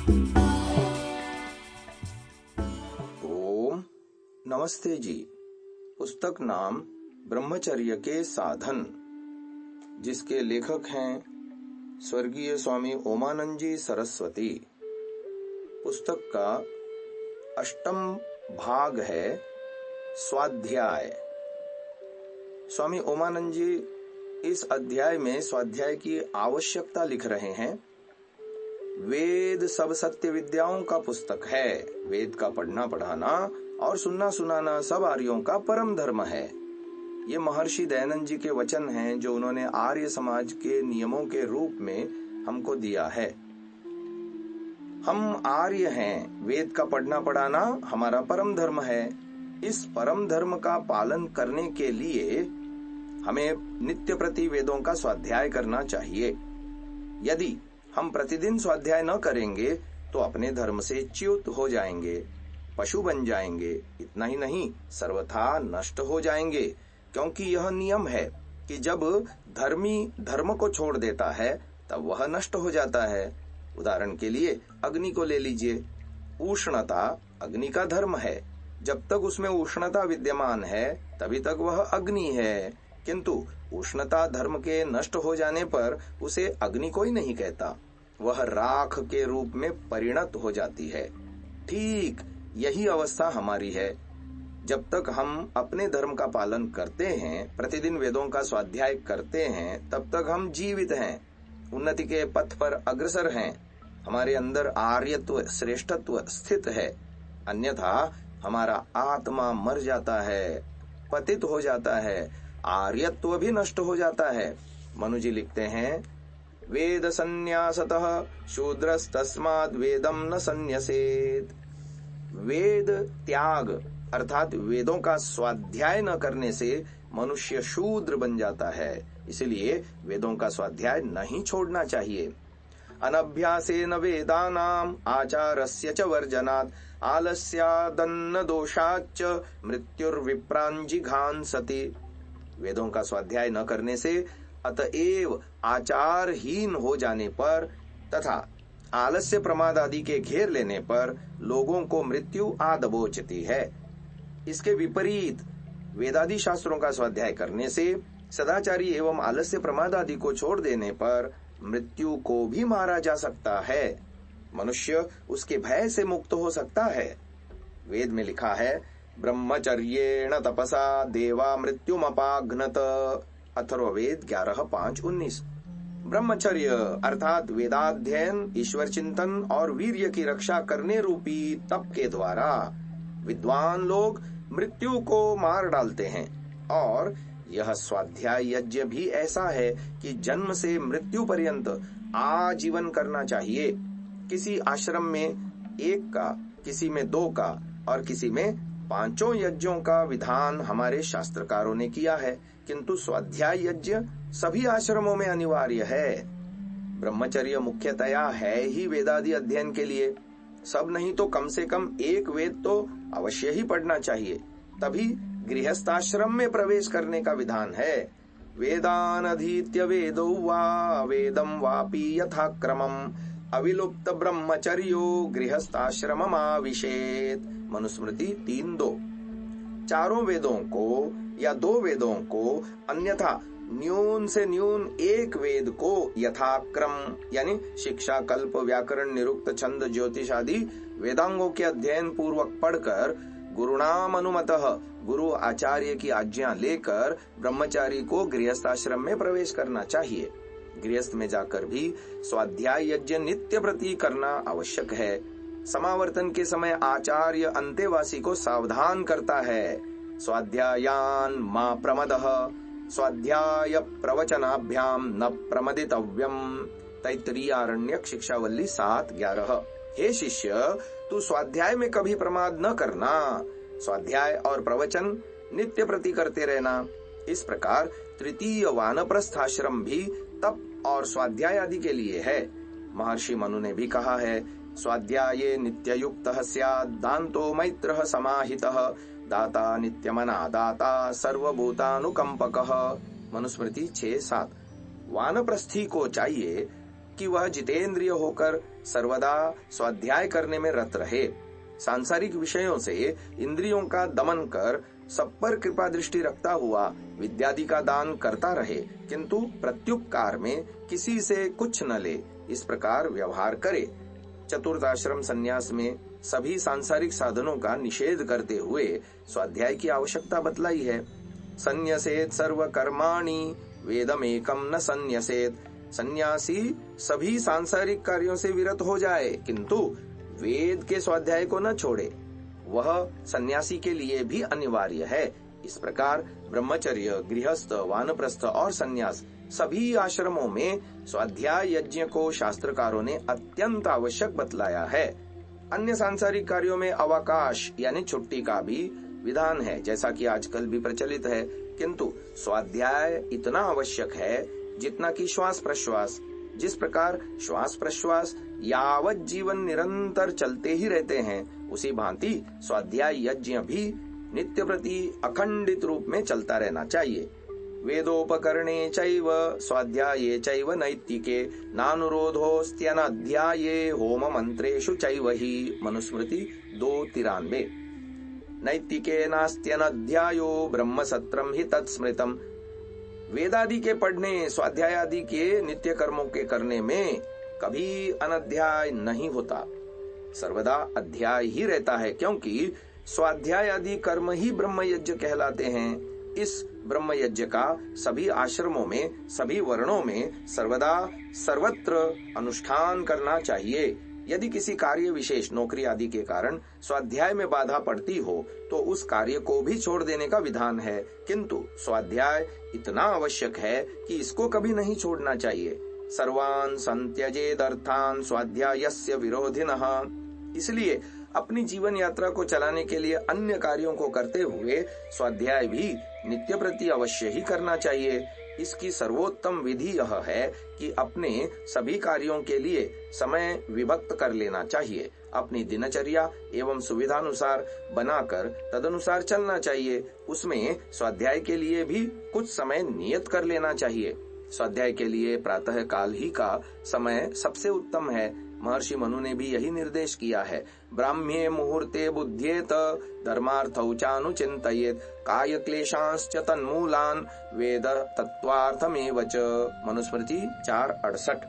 ओम नमस्ते जी। पुस्तक नाम ब्रह्मचर्य के साधन, जिसके लेखक हैं स्वर्गीय स्वामी ओमानंद जी सरस्वती। पुस्तक का 8वां भाग है स्वाध्याय। स्वामी ओमानंद जी इस अध्याय में स्वाध्याय की आवश्यकता लिख रहे हैं। वेद सब सत्य विद्याओं का पुस्तक है। वेद का पढ़ना पढ़ाना और सुनना सुनाना सब आर्यों का परम धर्म है। ये महर्षि दयानंद जी के वचन हैं जो उन्होंने आर्य समाज के नियमों के रूप में हमको दिया है। हम आर्य हैं, वेद का पढ़ना पढ़ाना हमारा परम धर्म है। इस परम धर्म का पालन करने के लिए हमें नित्य प्रति वेदों का स्वाध्याय करना चाहिए। यदि हम प्रतिदिन स्वाध्याय न करेंगे तो अपने धर्म से च्युत हो जाएंगे, पशु बन जाएंगे। इतना ही नहीं, सर्वथा नष्ट हो जाएंगे, क्योंकि यह नियम है कि जब धर्मी धर्म को छोड़ देता है तब वह नष्ट हो जाता है। उदाहरण के लिए अग्नि को ले लीजिए। उष्णता अग्नि का धर्म है। जब तक उसमें उष्णता विद्यमान है तभी तक वह अग्नि है, किंतु उष्णता धर्म के नष्ट हो जाने पर उसे अग्नि कोई नहीं कहता, वह राख के रूप में परिणत हो जाती है। ठीक यही अवस्था हमारी है। जब तक हम अपने धर्म का पालन करते हैं, प्रतिदिन वेदों का स्वाध्याय करते हैं, तब तक हम जीवित हैं, उन्नति के पथ पर अग्रसर हैं, हमारे अंदर आर्यत्व श्रेष्ठत्व स्थित है। अन्यथा हमारा आत्मा मर जाता है, पतित हो जाता है, आर्यत्व भी नष्ट हो जाता है। मनु जी लिखते हैं, वेद संन्यासतः शूद्रस्तस्माद् वेदम न संन्यसेत। वेद त्याग अर्थात वेदों का स्वाध्याय न करने से मनुष्य शूद्र बन जाता है। इसलिए वेदों का स्वाध्याय नहीं छोड़ना चाहिए। अनभ्यासेन वेदानाम आचारस्य च वर्जनात् आलस्यादन्न दोषाच्च मृत्युर्विप्रांजिघांसति। वेदों का स्वाध्याय न करने से अतएव आचारहीन हो जाने पर तथा आलस्य प्रमाद आदि के घेर लेने पर लोगों को मृत्यु आ दबोचती है। इसके विपरीत वेदादि शास्त्रों का स्वाध्याय करने से, सदाचारी एवं आलस्य प्रमाद आदि को छोड़ देने पर मृत्यु को भी मारा जा सकता है। मनुष्य उसके भय से मुक्त हो सकता है। वेद में लिखा है, ब्रह्मचर्येण तपसा देवा मृत्युमपाघ्नत। अथर्ववेद 11:5-19। ब्रह्मचर्य अर्थात वेदाध्ययन, ईश्वर चिंतन और वीर्य की रक्षा करने रूपी तप के द्वारा विद्वान लोग मृत्यु को मार डालते हैं। और यह स्वाध्याय यज्ञ भी ऐसा है कि जन्म से मृत्यु पर्यंत आजीवन करना चाहिए। किसी आश्रम में 1 का, किसी में 2 का और किसी में 5 यज्ञों का विधान हमारे शास्त्रकारों ने किया है, किंतु स्वाध्याय यज्ञ सभी आश्रमों में अनिवार्य है। ब्रह्मचर्य मुख्यतया है ही वेदादि अध्ययन के लिए। सब नहीं तो कम से कम 1 वेद तो अवश्य ही पढ़ना चाहिए, तभी गृहस्थाश्रम में प्रवेश करने का विधान है। वेदानधीत्य वेदो वा वेदम वापि यथाक्रमम् अविलुप्त ब्रह्मचर्यो गृहस्थाश्रममाविशेत्। मनुस्मृति 3:2। 4 वेदों को या 2 वेदों को, अन्यथा न्यून से न्यून 1 वेद को यथाक्रम यानी शिक्षा, कल्प, व्याकरण, निरुक्त, छंद, ज्योतिष आदि वेदांगों के अध्ययन पूर्वक पढ़कर गुरुणाम अनुमतः गुरु आचार्य की आज्ञा लेकर ब्रह्मचारी को गृहस्थाश्रम में प्रवेश करना चाहिए। गृहस्थ में जाकर भी स्वाध्याय यज्ञ नित्य प्रति करना आवश्यक है। समावर्तन के समय आचार्य अंतेवासी को सावधान करता है, स्वाध्यायान मा प्रमदः स्वाध्याय प्रवचनाभ्याम न प्रमदितव्यम। तैत्तिरीयारण्यक शिक्षावल्ली 7:11। हे शिष्य, तू स्वाध्याय में कभी प्रमाद न करना, स्वाध्याय और प्रवचन नित्य प्रति करते रहना। इस प्रकार तृतीय वानप्रस्थाश्रम भी तप और स्वाध्याय आदि के लिए है। महर्षि मनु ने भी कहा है, स्वाध्याये नित्ययुक्तः स्यात् दान्तो मैत्रः समाहितः दाता नित्यमना दाता सर्वभूतानुकंपकः। मनुस्मृति 6:7। वानप्रस्थी को चाहिए कि वह जितेंद्रिय होकर सर्वदा स्वाध्याय करने में रत रहे। सांसारिक विषयों से इंद्रियों का दमन कर सब पर कृपा दृष्टि रखता हुआ विद्यादि का दान करता रहे, किंतु प्रत्युपकार में किसी से कुछ न ले, इस प्रकार व्यवहार करे। चतुर्थाश्रम संन्यास में सभी सांसारिक साधनों का निषेध करते हुए स्वाध्याय की आवश्यकता बतलाई है। संन्यसेत सर्व कर्माणि वेदमेकम न संन्यसेत। सन्यासी सभी सांसारिक कार्यों से विरत हो जाए, किंतु वेद के स्वाध्याय को न छोड़े, वह सन्यासी के लिए भी अनिवार्य है। इस प्रकार ब्रह्मचर्य, गृहस्थ, वानप्रस्थ और सन्यास सभी आश्रमों में स्वाध्याय यज्ञ को शास्त्रकारों ने अत्यंत आवश्यक बतलाया है। अन्य सांसारिक कार्यों में अवकाश यानी छुट्टी का भी विधान है, जैसा कि आजकल भी प्रचलित है, किंतु स्वाध्याय इतना आवश्यक है जितना कि श्वास प्रश्वास। जिस प्रकार श्वास प्रश्वास यावत जीवन निरंतर चलते ही रहते हैं, उसी भांति स्वाध्याय यज्ञ भी नित्य प्रति अखंडित रूप में चलता रहना चाहिए। वेदोपकरणे चैव स्वाध्याये चैव नैतिके नानुरोधोस्त्यनध्याये होम मंत्रेषु चैव हि। मनुस्मृति 2:93। नैतिके नास्त्यनध्यायो ब्रह्म सत्रम हि तत्स्मृतम। वेदादि के पढ़ने, स्वाध्याय आदि के नित्य कर्मों के करने में कभी अनध्याय नहीं होता, सर्वदा अध्याय ही रहता है, क्योंकि स्वाध्याय आदि कर्म ही ब्रह्म यज्ञ कहलाते हैं। इस ब्रह्म यज्ञ का सभी आश्रमों में, सभी वर्णों में सर्वदा सर्वत्र अनुष्ठान करना चाहिए। यदि किसी कार्य विशेष, नौकरी आदि के कारण स्वाध्याय में बाधा पड़ती हो तो उस कार्य को भी छोड़ देने का विधान है, किंतु स्वाध्याय इतना आवश्यक है कि इसको कभी नहीं छोड़ना चाहिए। सर्वान् संत्यजेदर्थान् स्वाध्यायस्य विरोधिनः। इसलिए अपनी जीवन यात्रा को चलाने के लिए अन्य कार्यों को करते हुए स्वाध्याय भी नित्य प्रति अवश्य ही करना चाहिए। इसकी सर्वोत्तम विधि यह है कि अपने सभी कार्यों के लिए समय विभक्त कर लेना चाहिए। अपनी दिनचर्या एवं सुविधानुसार बनाकर तदनुसार चलना चाहिए। उसमें स्वाध्याय के लिए भी कुछ समय नियत कर लेना चाहिए। स्वाध्याय के लिए प्रातः काल ही का समय सबसे उत्तम है। महर्षि मनु ने भी यही निर्देश किया है। ब्राह्म्ये मुहूर्ते बुध्येत धर्मार्थौ चानुचिन्तयेत् काय क्लेशांश्च तन्मूलान् वेद तत्त्वार्थमेव च। मनुस्मृति 4:68।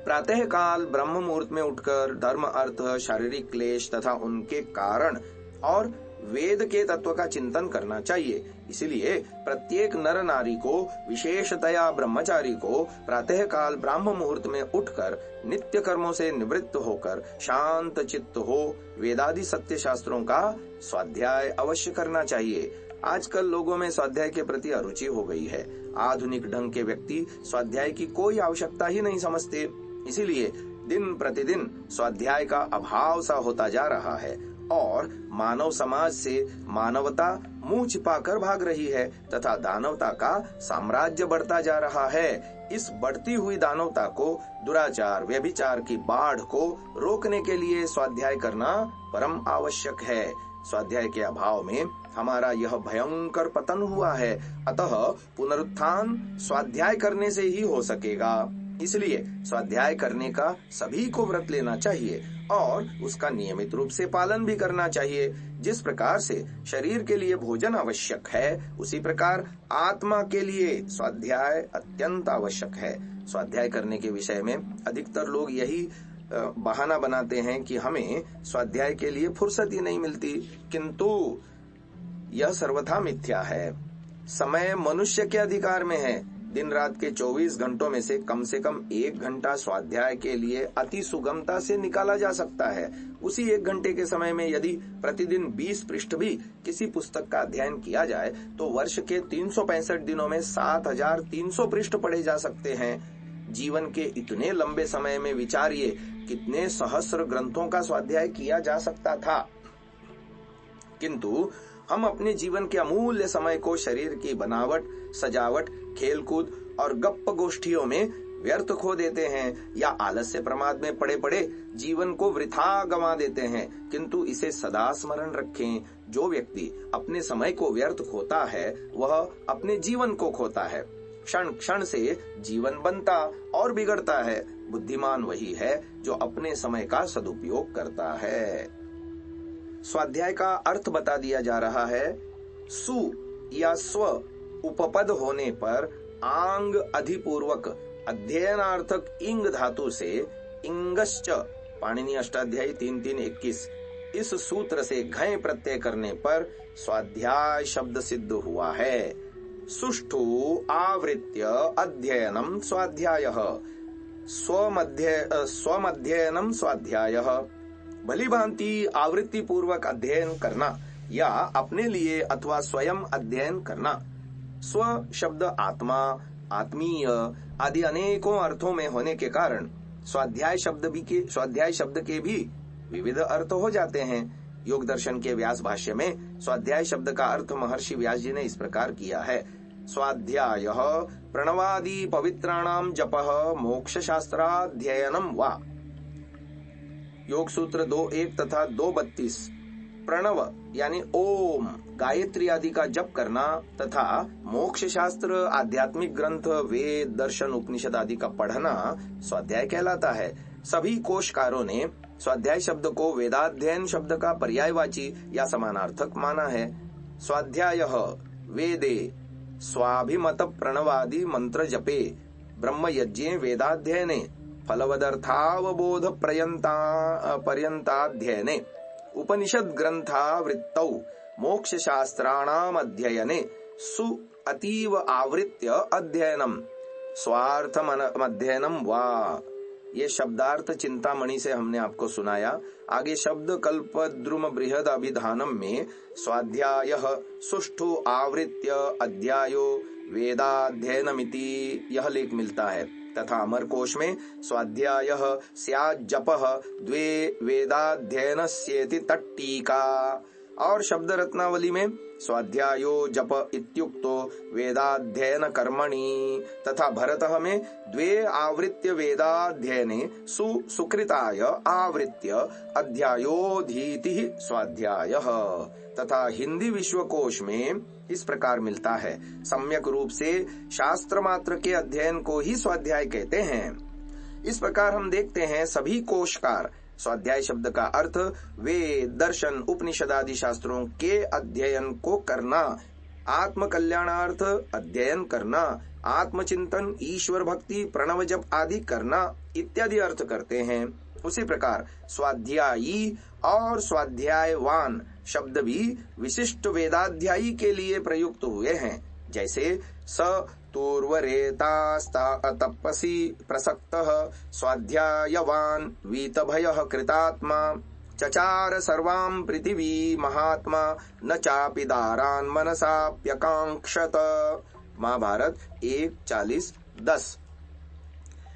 प्रातः काल ब्रह्म मुहूर्त में उठकर धर्म, अर्थ, शारीरिक क्लेश तथा उनके कारण और वेद के तत्व का चिंतन करना चाहिए। इसलिए प्रत्येक नर नारी को, विशेषतया ब्रह्मचारी को प्रातः काल ब्राह्म मुहूर्त में उठकर नित्य कर्मों से निवृत्त होकर शांत चित्त हो वेदादि सत्य शास्त्रों का स्वाध्याय अवश्य करना चाहिए। आजकल लोगों में स्वाध्याय के प्रति अरुचि हो गई है। आधुनिक ढंग के व्यक्ति स्वाध्याय की कोई आवश्यकता ही नहीं समझते। इसीलिए दिन प्रतिदिन स्वाध्याय का अभाव सा होता जा रहा है और मानव समाज से मानवता मुंह छिपाकर भाग रही है तथा दानवता का साम्राज्य बढ़ता जा रहा है। इस बढ़ती हुई दानवता को, दुराचार, व्यभिचार की बाढ़ को रोकने के लिए स्वाध्याय करना परम आवश्यक है। स्वाध्याय के अभाव में हमारा यह भयंकर पतन हुआ है, अतः पुनरुत्थान स्वाध्याय करने से ही हो सकेगा। इसलिए स्वाध्याय करने का सभी को व्रत लेना चाहिए और उसका नियमित रूप से पालन भी करना चाहिए। जिस प्रकार से शरीर के लिए भोजन आवश्यक है, उसी प्रकार आत्मा के लिए स्वाध्याय अत्यंत आवश्यक है। स्वाध्याय करने के विषय में अधिकतर लोग यही बहाना बनाते हैं कि हमें स्वाध्याय के लिए फुर्सत ही नहीं मिलती, किंतु यह सर्वथा मिथ्या है। समय मनुष्य के अधिकार में है। दिन रात के 24 घंटों में से कम 1 घंटा स्वाध्याय के लिए अति सुगमता से निकाला जा सकता है। उसी 1 घंटे के समय में यदि प्रतिदिन 20 पृष्ठ भी किसी पुस्तक का अध्ययन किया जाए तो वर्ष के 365 दिनों में 7300 पृष्ठ पढ़े जा सकते हैं। जीवन के इतने लंबे समय में विचारिए कितने सहस्र ग्रंथों का स्वाध्याय किया जा सकता था, किंतु हम अपने जीवन के अमूल्य समय को शरीर की बनावट, सजावट, खेलकूद और गप्प गोष्ठियों में व्यर्थ खो देते हैं या आलस्य प्रमाद में पड़े पड़े जीवन को वृथा गंवा देते हैं। किंतु इसे सदा स्मरण रखें, जो व्यक्ति अपने समय को व्यर्थ खोता है वह अपने जीवन को खोता है। क्षण क्षण से जीवन बनता और बिगड़ता है। बुद्धिमान वही है जो अपने समय का सदुपयोग करता है। स्वाध्याय का अर्थ बता दिया जा रहा है। सु या स्व उपपद होने पर आंग अधिपूर्वक अध्ययनार्थक इंग धातु से इंगश्च पाणिनि अष्टाध्यायी 3-3-21 इस सूत्र से घय प्रत्यय करने पर स्वाध्याय शब्द सिद्ध हुआ है। सुष्ठु आवृत्य अध्ययनम स्वाध्यायः स्वमध्ययनम स्वाध्यायः। भली भांति आवृत्ति पूर्वक अध्ययन करना या अपने लिए अथवा स्वयं अध्ययन करना। स्व शब्द आत्मा, आत्मीय आदि अनेकों अर्थों में होने के कारण स्वाध्याय शब्द के भी विविध अर्थ हो जाते हैं। योग दर्शन के व्यास भाष्य में स्वाध्याय शब्द का अर्थ महर्षि व्यास जी ने इस प्रकार किया है। स्वाध्यायः प्रणवादि पवित्राणाम जपः मोक्ष शास्त्राध्ययनम वा। योग सूत्र 2:1 तथा 2:32 प्रणव यानी ओम गायत्री आदि का जप करना तथा मोक्ष शास्त्र आध्यात्मिक ग्रंथ वेद दर्शन उपनिषद आदि का पढ़ना स्वाध्याय कहलाता है। सभी कोशकारों ने स्वाध्याय शब्द को वेदाध्ययन शब्द का पर्यायवाची या समानार्थक माना है। स्वाध्यायः वेदे स्वाभिमत प्रणवादि मंत्र जपे ब्रह्म यज्ञे वेदाध्ययने फलवदर्थावबोध पर्यंताध्ययने उपनिषद ग्रंथावृत्तौ मोक्ष शास्त्राणाम अध्ययने सु अतीव आवृत्य अध्ययनम स्वार्थमध्ययनम वा। ये शब्दार्थ चिंतामणि से हमने आपको सुनाया। आगे शब्द कल्पद्रुम बृहद अभिधानम में स्वाध्यायः सुष्ठु आवृत्य अध्यायो वेदाध्ययनमिति यह लेख मिलता है तथा अमरकोश में स्वाध्यायः स्यात् जपः द्वे वेदाध्ययनस्येति तट्टीका और शब्द रत्नावली में स्वाध्यायो जप इत्युक्तो वेदाध्ययन कर्मणि तथा भरतः में द्वे आवृत्य वेदाध्ययने सुकृताय आवृत्य अध्यायोधीति स्वाध्यायः तथा हिंदी विश्वकोश में इस प्रकार मिलता है। सम्यक रूप से शास्त्र मात्र के अध्ययन को ही स्वाध्याय कहते हैं। इस प्रकार हम देखते हैं सभी कोशकार स्वाध्याय शब्द का अर्थ वेद दर्शन उपनिषद आदि शास्त्रों के अध्ययन को करना, आत्म कल्याणार्थ अध्ययन करना, आत्मचिंतन ईश्वर भक्ति प्रणव जप आदि करना इत्यादि अर्थ करते हैं। उसी प्रकार स्वाध्यायी और स्वाध्यायवान शब्द भी विशिष्ट वेदाध्यायी के लिए प्रयुक्त हुए हैं। जैसे स तूर्वरेतास्ता तपसि प्रसक्तः स्वाध्यायवान वीतभयः कृतात्मा चचार सर्वां पृथिवी महात्मा न चापि दारान् मनसाप्यकांक्षत। महाभारत 1:40-10।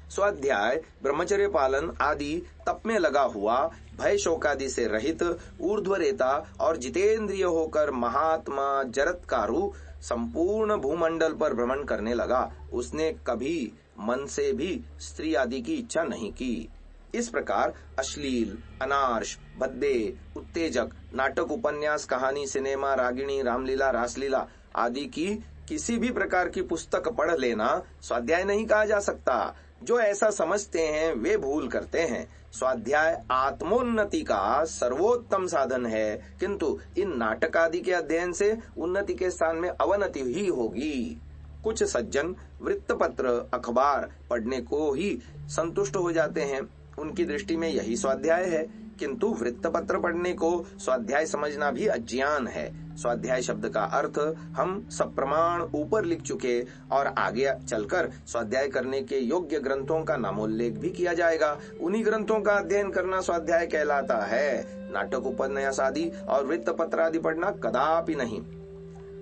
स्वाध्याय ब्रह्मचर्य पालन आदि तप में लगा हुआ, भय शोकादि से रहित, ऊर्ध्वरेता और जितेंद्रिय होकर महात्मा जरत्कारु संपूर्ण भूमंडल पर भ्रमण करने लगा। उसने कभी मन से भी स्त्री आदि की इच्छा नहीं की। इस प्रकार अश्लील, अनार्ष, भद्दे, उत्तेजक, नाटक, उपन्यास, कहानी, सिनेमा, रागिणी, रामलीला, रासलीला आदि की किसी भी प्रकार की पुस्तक पढ़ लेना स्वाध्याय नहीं कहा जा सकता। जो ऐसा समझते हैं वे भूल करते हैं। स्वाध्याय आत्मोन्नति का सर्वोत्तम साधन है, किंतु इन नाटक आदि के अध्ययन से उन्नति के स्थान में अवनति ही होगी। कुछ सज्जन वृत्तपत्र अखबार पढ़ने को ही संतुष्ट हो जाते हैं। उनकी दृष्टि में यही स्वाध्याय है, किंतु वृत्तपत्र पढ़ने को स्वाध्याय समझना भी अज्ञान है। स्वाध्याय शब्द का अर्थ हम सप्रमाण ऊपर लिख चुके और आगे चलकर स्वाध्याय करने के योग्य ग्रंथों का नामोल्लेख भी किया जाएगा। उन्हीं ग्रंथों का अध्ययन करना स्वाध्याय कहलाता है। नाटक, उपन्यास आदि और वृत्तपत्र आदि पढ़ना कदापि नहीं।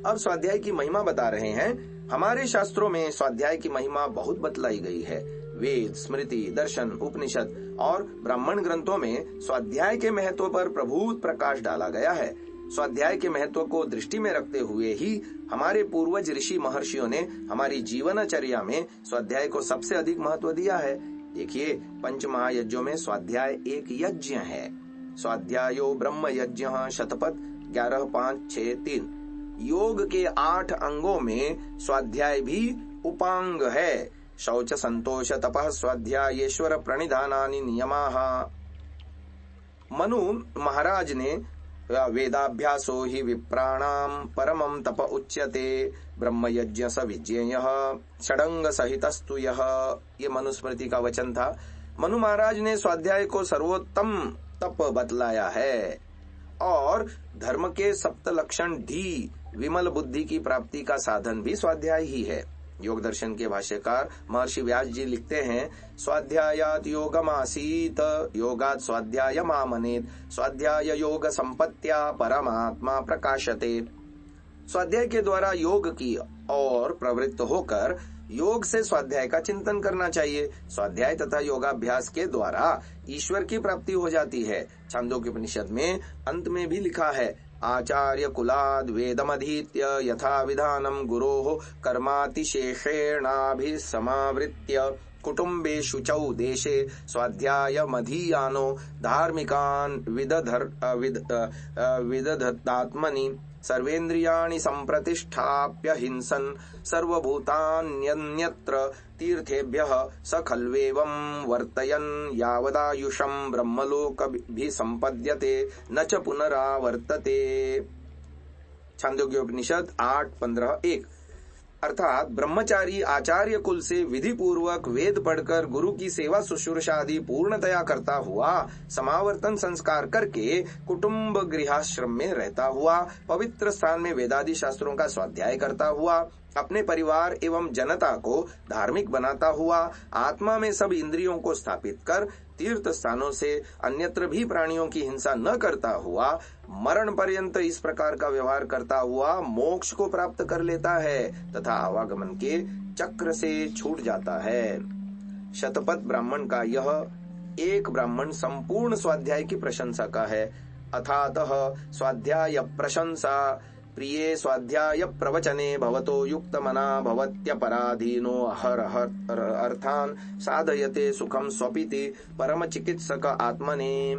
अब स्वाध्याय की महिमा बता रहे हैं। हमारे शास्त्रों में स्वाध्याय की महिमा बहुत बतलाई गई है। वेद, स्मृति, दर्शन, उपनिषद और ब्राह्मण ग्रंथों में स्वाध्याय के महत्व पर प्रभूत प्रकाश डाला गया है। स्वाध्याय के महत्व को दृष्टि में रखते हुए ही हमारे पूर्वज ऋषि महर्षियों ने हमारी जीवनचर्या में स्वाध्याय को सबसे अधिक महत्व दिया है। देखिए, पंच महायज्ञों में स्वाध्याय एक यज्ञ है। स्वाध्यायो ब्रह्म यज्ञ शतपथ 11.5.6.3। योग के 8 अंगों में स्वाध्याय भी उपांग है। शौच संतोष तपः स्वाध्यायेश्वर प्रणिधानानि नियमाः। मनु महाराज ने वेदाभ्यासो हि विप्राणाम परमं तप उच्यते ब्रह्मयज्ञ स विज्ञेयः षडंग सहितस्तु यः। ये मनुस्मृति का वचन था। मनु महाराज ने स्वाध्याय को सर्वोत्तम तप बतलाया है और धर्म के सप्त लक्षण धी विमल बुद्धि की प्राप्ति का साधन भी स्वाध्याय ही है। योग दर्शन के भाष्यकार महर्षि व्यास जी लिखते हैं, स्वाध्यायात योगमासीत योगात स्वाध्याय मामनेत स्वाध्याय योग संपत्त्या परमात्मा प्रकाशते। स्वाध्याय के द्वारा योग की और प्रवृत्त होकर योग से स्वाध्याय का चिंतन करना चाहिए। स्वाध्याय तथा योगाभ्यास के द्वारा ईश्वर की प्राप्ति हो जाती है। छांदोग्य उपनिषद में अंत में भी लिखा है, आचार्य कुलाद वेदमधीत्य यथा विधानम गुरोः कर्मातिशेषेणाभिसमावृत्य कुटुम्बे शुचौ देशे स्वाध्याय मधीयानो धार्मिकान् विदधत्तात्मनि सर्वेन्द्रियाणि संप्रतिष्ठाप्य हिंसन् सर्वभूतान्यन्यत्र तीर्थेभ्यः स खल्वेवं वर्तयन् यावदायुषं ब्रह्मलोकभिसंपद्यते न च पुनरावर्तते। छांदोग्योपनिषद 8:15-1। अर्थात ब्रह्मचारी आचार्य कुल से विधि पूर्वक वेद पढ़कर गुरु की सेवा शुश्रूषा आदि पूर्णतया करता हुआ समावर्तन संस्कार करके कुटुंब गृहाश्रम में रहता हुआ पवित्र स्थान में वेदादि शास्त्रों का स्वाध्याय करता हुआ अपने परिवार एवं जनता को धार्मिक बनाता हुआ आत्मा में सब इंद्रियों को स्थापित कर तीर्थ स्थानों से अन्यत्र भी प्राणियों की हिंसा न करता हुआ मरण पर्यंत इस प्रकार का व्यवहार करता हुआ मोक्ष को प्राप्त कर लेता है तथा आवागमन के चक्र से छूट जाता है। शतपथ ब्राह्मण का यह एक ब्राह्मण संपूर्ण स्वाध्याय की प्रशंसा का है। अथातः स्वाध्याय प्रशंसा प्रिये स्वाध्याय प्रवचने भवतो युक्तमना भवत्यपराधीनो हर अर्थान साधयते सुखम स्वपिति परम चिकित्सक आत्मने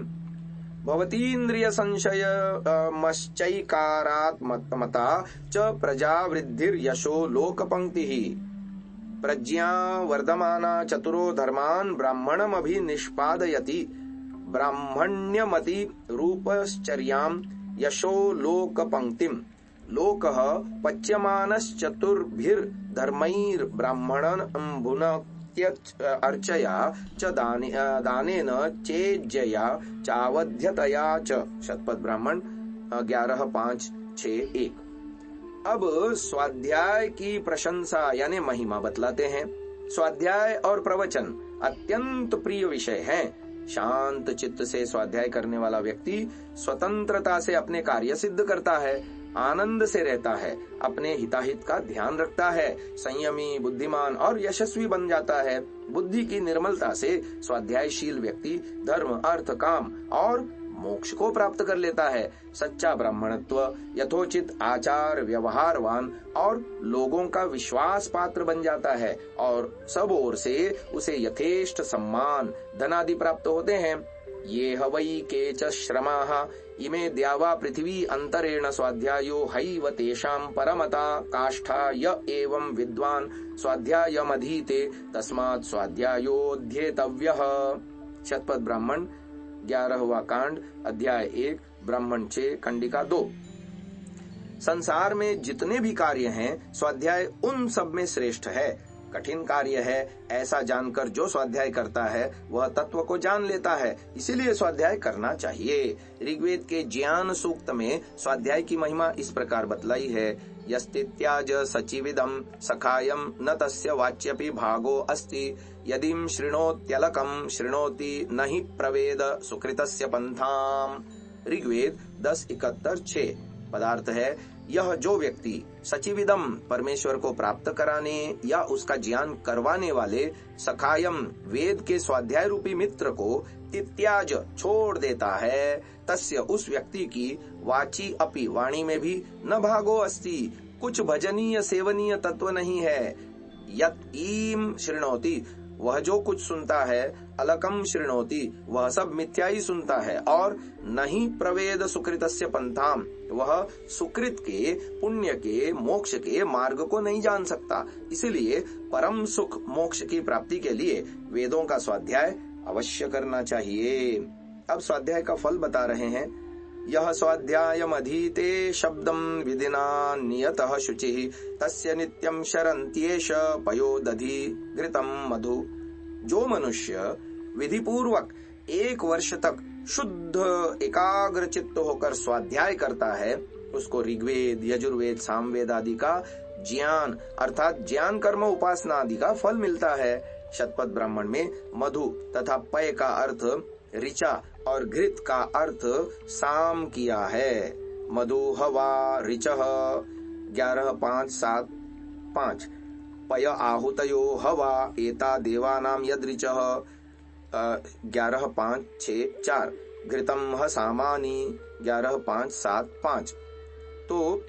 भवतीन्द्रिय संशय मश्चैकारात्मता च प्रजावृद्धिर्यशो लोकपंक्तिः प्रज्ञा वर्धमाना चतुरो धर्मान् ब्राह्मणमभिनिष्पादयति ब्राह्मण्यमति रूपश्चर्यां यशो लोकपंक्तिम् लोकः पच्यमानश्चतुर्भिर्धर्मैर्ब्राह्मणं अर्चया च दानेन चेज्जया चावध्यतया च। शतपथ ब्राह्मण 11:5-6-1। अब स्वाध्याय की प्रशंसा यानी महिमा बतलाते हैं। स्वाध्याय और प्रवचन अत्यंत प्रिय विषय हैं। शांत चित्त से स्वाध्याय करने वाला व्यक्ति स्वतंत्रता से अपने कार्य सिद्ध करता है, आनंद से रहता है, अपने हिताहित का ध्यान रखता है, संयमी बुद्धिमान और यशस्वी बन जाता है। बुद्धि की निर्मलता से स्वाध्यायशील व्यक्ति धर्म अर्थ काम और मोक्ष को प्राप्त कर लेता है। सच्चा ब्राह्मणत्व यथोचित आचार व्यवहारवान और लोगों का विश्वास पात्र बन जाता है और सब ओर से उसे यथेष्ट सम्मान धनादि प्राप्त होते हैं। ये हवई के च श्रमाः इमे द्यावा पृथ्वी अंतरेण स्वाध्यायो हैव तेषां परमता काष्ठा य एवं विद्वान् स्वाध्यायमधीते तस्मात् स्वाध्यायोऽध्येतव्यः। शतपथ ब्राह्मण 11वां कांड अध्याय 1 ब्राह्मण 6 खंडिका 2। संसार में जितने भी कार्य हैं स्वाध्याय उन सब में श्रेष्ठ है। कठिन कार्य है ऐसा जानकर जो स्वाध्याय करता है वह तत्व को जान लेता है, इसीलिए स्वाध्याय करना चाहिए। ऋग्वेद के ज्ञान सूक्त में स्वाध्याय की महिमा इस प्रकार बतलाई है। यस्तित्याज सचिविदम सखायम न तस्य वाच्यपि भागो अस्ति यदिम शृणोत्यलकम शृणोति न हि प्रवेद सुकृतस्य पंथाम। ऋग्वेद 10:71-6। पदार्थ है, यह जो व्यक्ति सचिविदम परमेश्वर को प्राप्त कराने या उसका ज्ञान करवाने वाले सखायम वेद के स्वाध्याय रूपी मित्र को तित्याज छोड़ देता है, तस्य उस व्यक्ति की वाची अपि वाणी में भी न भागो अस्ति कुछ भजनीय सेवनीय तत्व नहीं है। यत ईम शृणोति वह जो कुछ सुनता है अलकम शृणोति, वह सब मिथ्या ही सुनता है, और नहीं प्रवेद सुकृतस्य पंथाम, वह सुकृत के, पुण्य के, मोक्ष के मार्ग को नहीं जान सकता। इसलिए परम सुख मोक्ष की प्राप्ति के लिए वेदों का स्वाध्याय अवश्य करना चाहिए। अब स्वाध्याय का फल बता रहे हैं। यह स्वाध्यायमधीते शब्दम विधिना नियतः शुचिः तस्य नित्यं शरन्त्येष पयोदधि घृतम मधु। जो मनुष्य विधि पूर्वक 1 वर्ष तक शुद्ध एकाग्र चित्त होकर स्वाध्याय करता है, उसको ऋग्वेद, यजुर्वेद, सामवेद आदि का ज्ञान अर्थात ज्ञान कर्म उपासना आदि का फल मिलता है। शतपथ ब्राह्मण में मधु तथा पय का अर्थ ऋचा और घृत का अर्थ साम किया है। मधु हवा ऋचः 11-5-7-5, पय आहुतयो हवा एता देवानां यदृचः 11-5-6-4, घृतम ह सामानी 11-5-7-5। तो